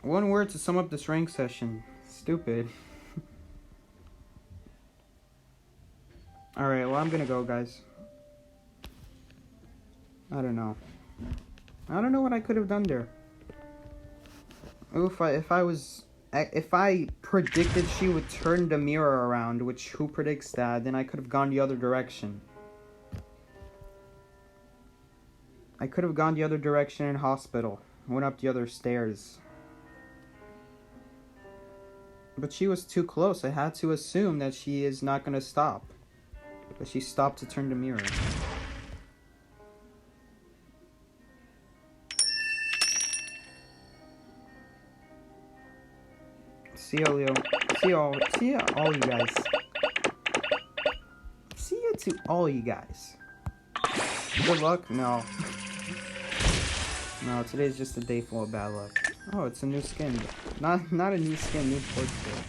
One word to sum up this rank session. Stupid. Alright, well, I'm gonna go, guys. I don't know. I don't know what I could have done there. If I predicted she would turn the mirror around, which who predicts that, then I could have gone the other direction. I could have gone the other direction in hospital. Went up the other stairs. But she was too close. I had to assume that she is not going to stop. But she stopped to turn the mirror. See ya, Leo. See ya all you guys. See ya to all you guys. Good luck? No. No, today's just a day full of bad luck. Oh, it's a new skin. Not a new skin, new portrait.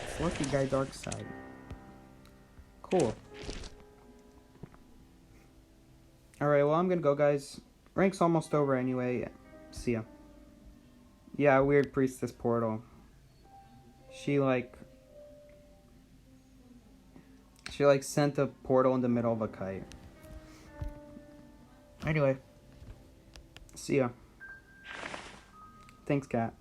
It's Lucky Guy Dark Side. Cool. Alright, well, I'm gonna go, guys. Rank's almost over anyway. See ya. Yeah, weird priestess portal. She sent a portal in the middle of a kite. Anyway. See ya. Thanks, cat.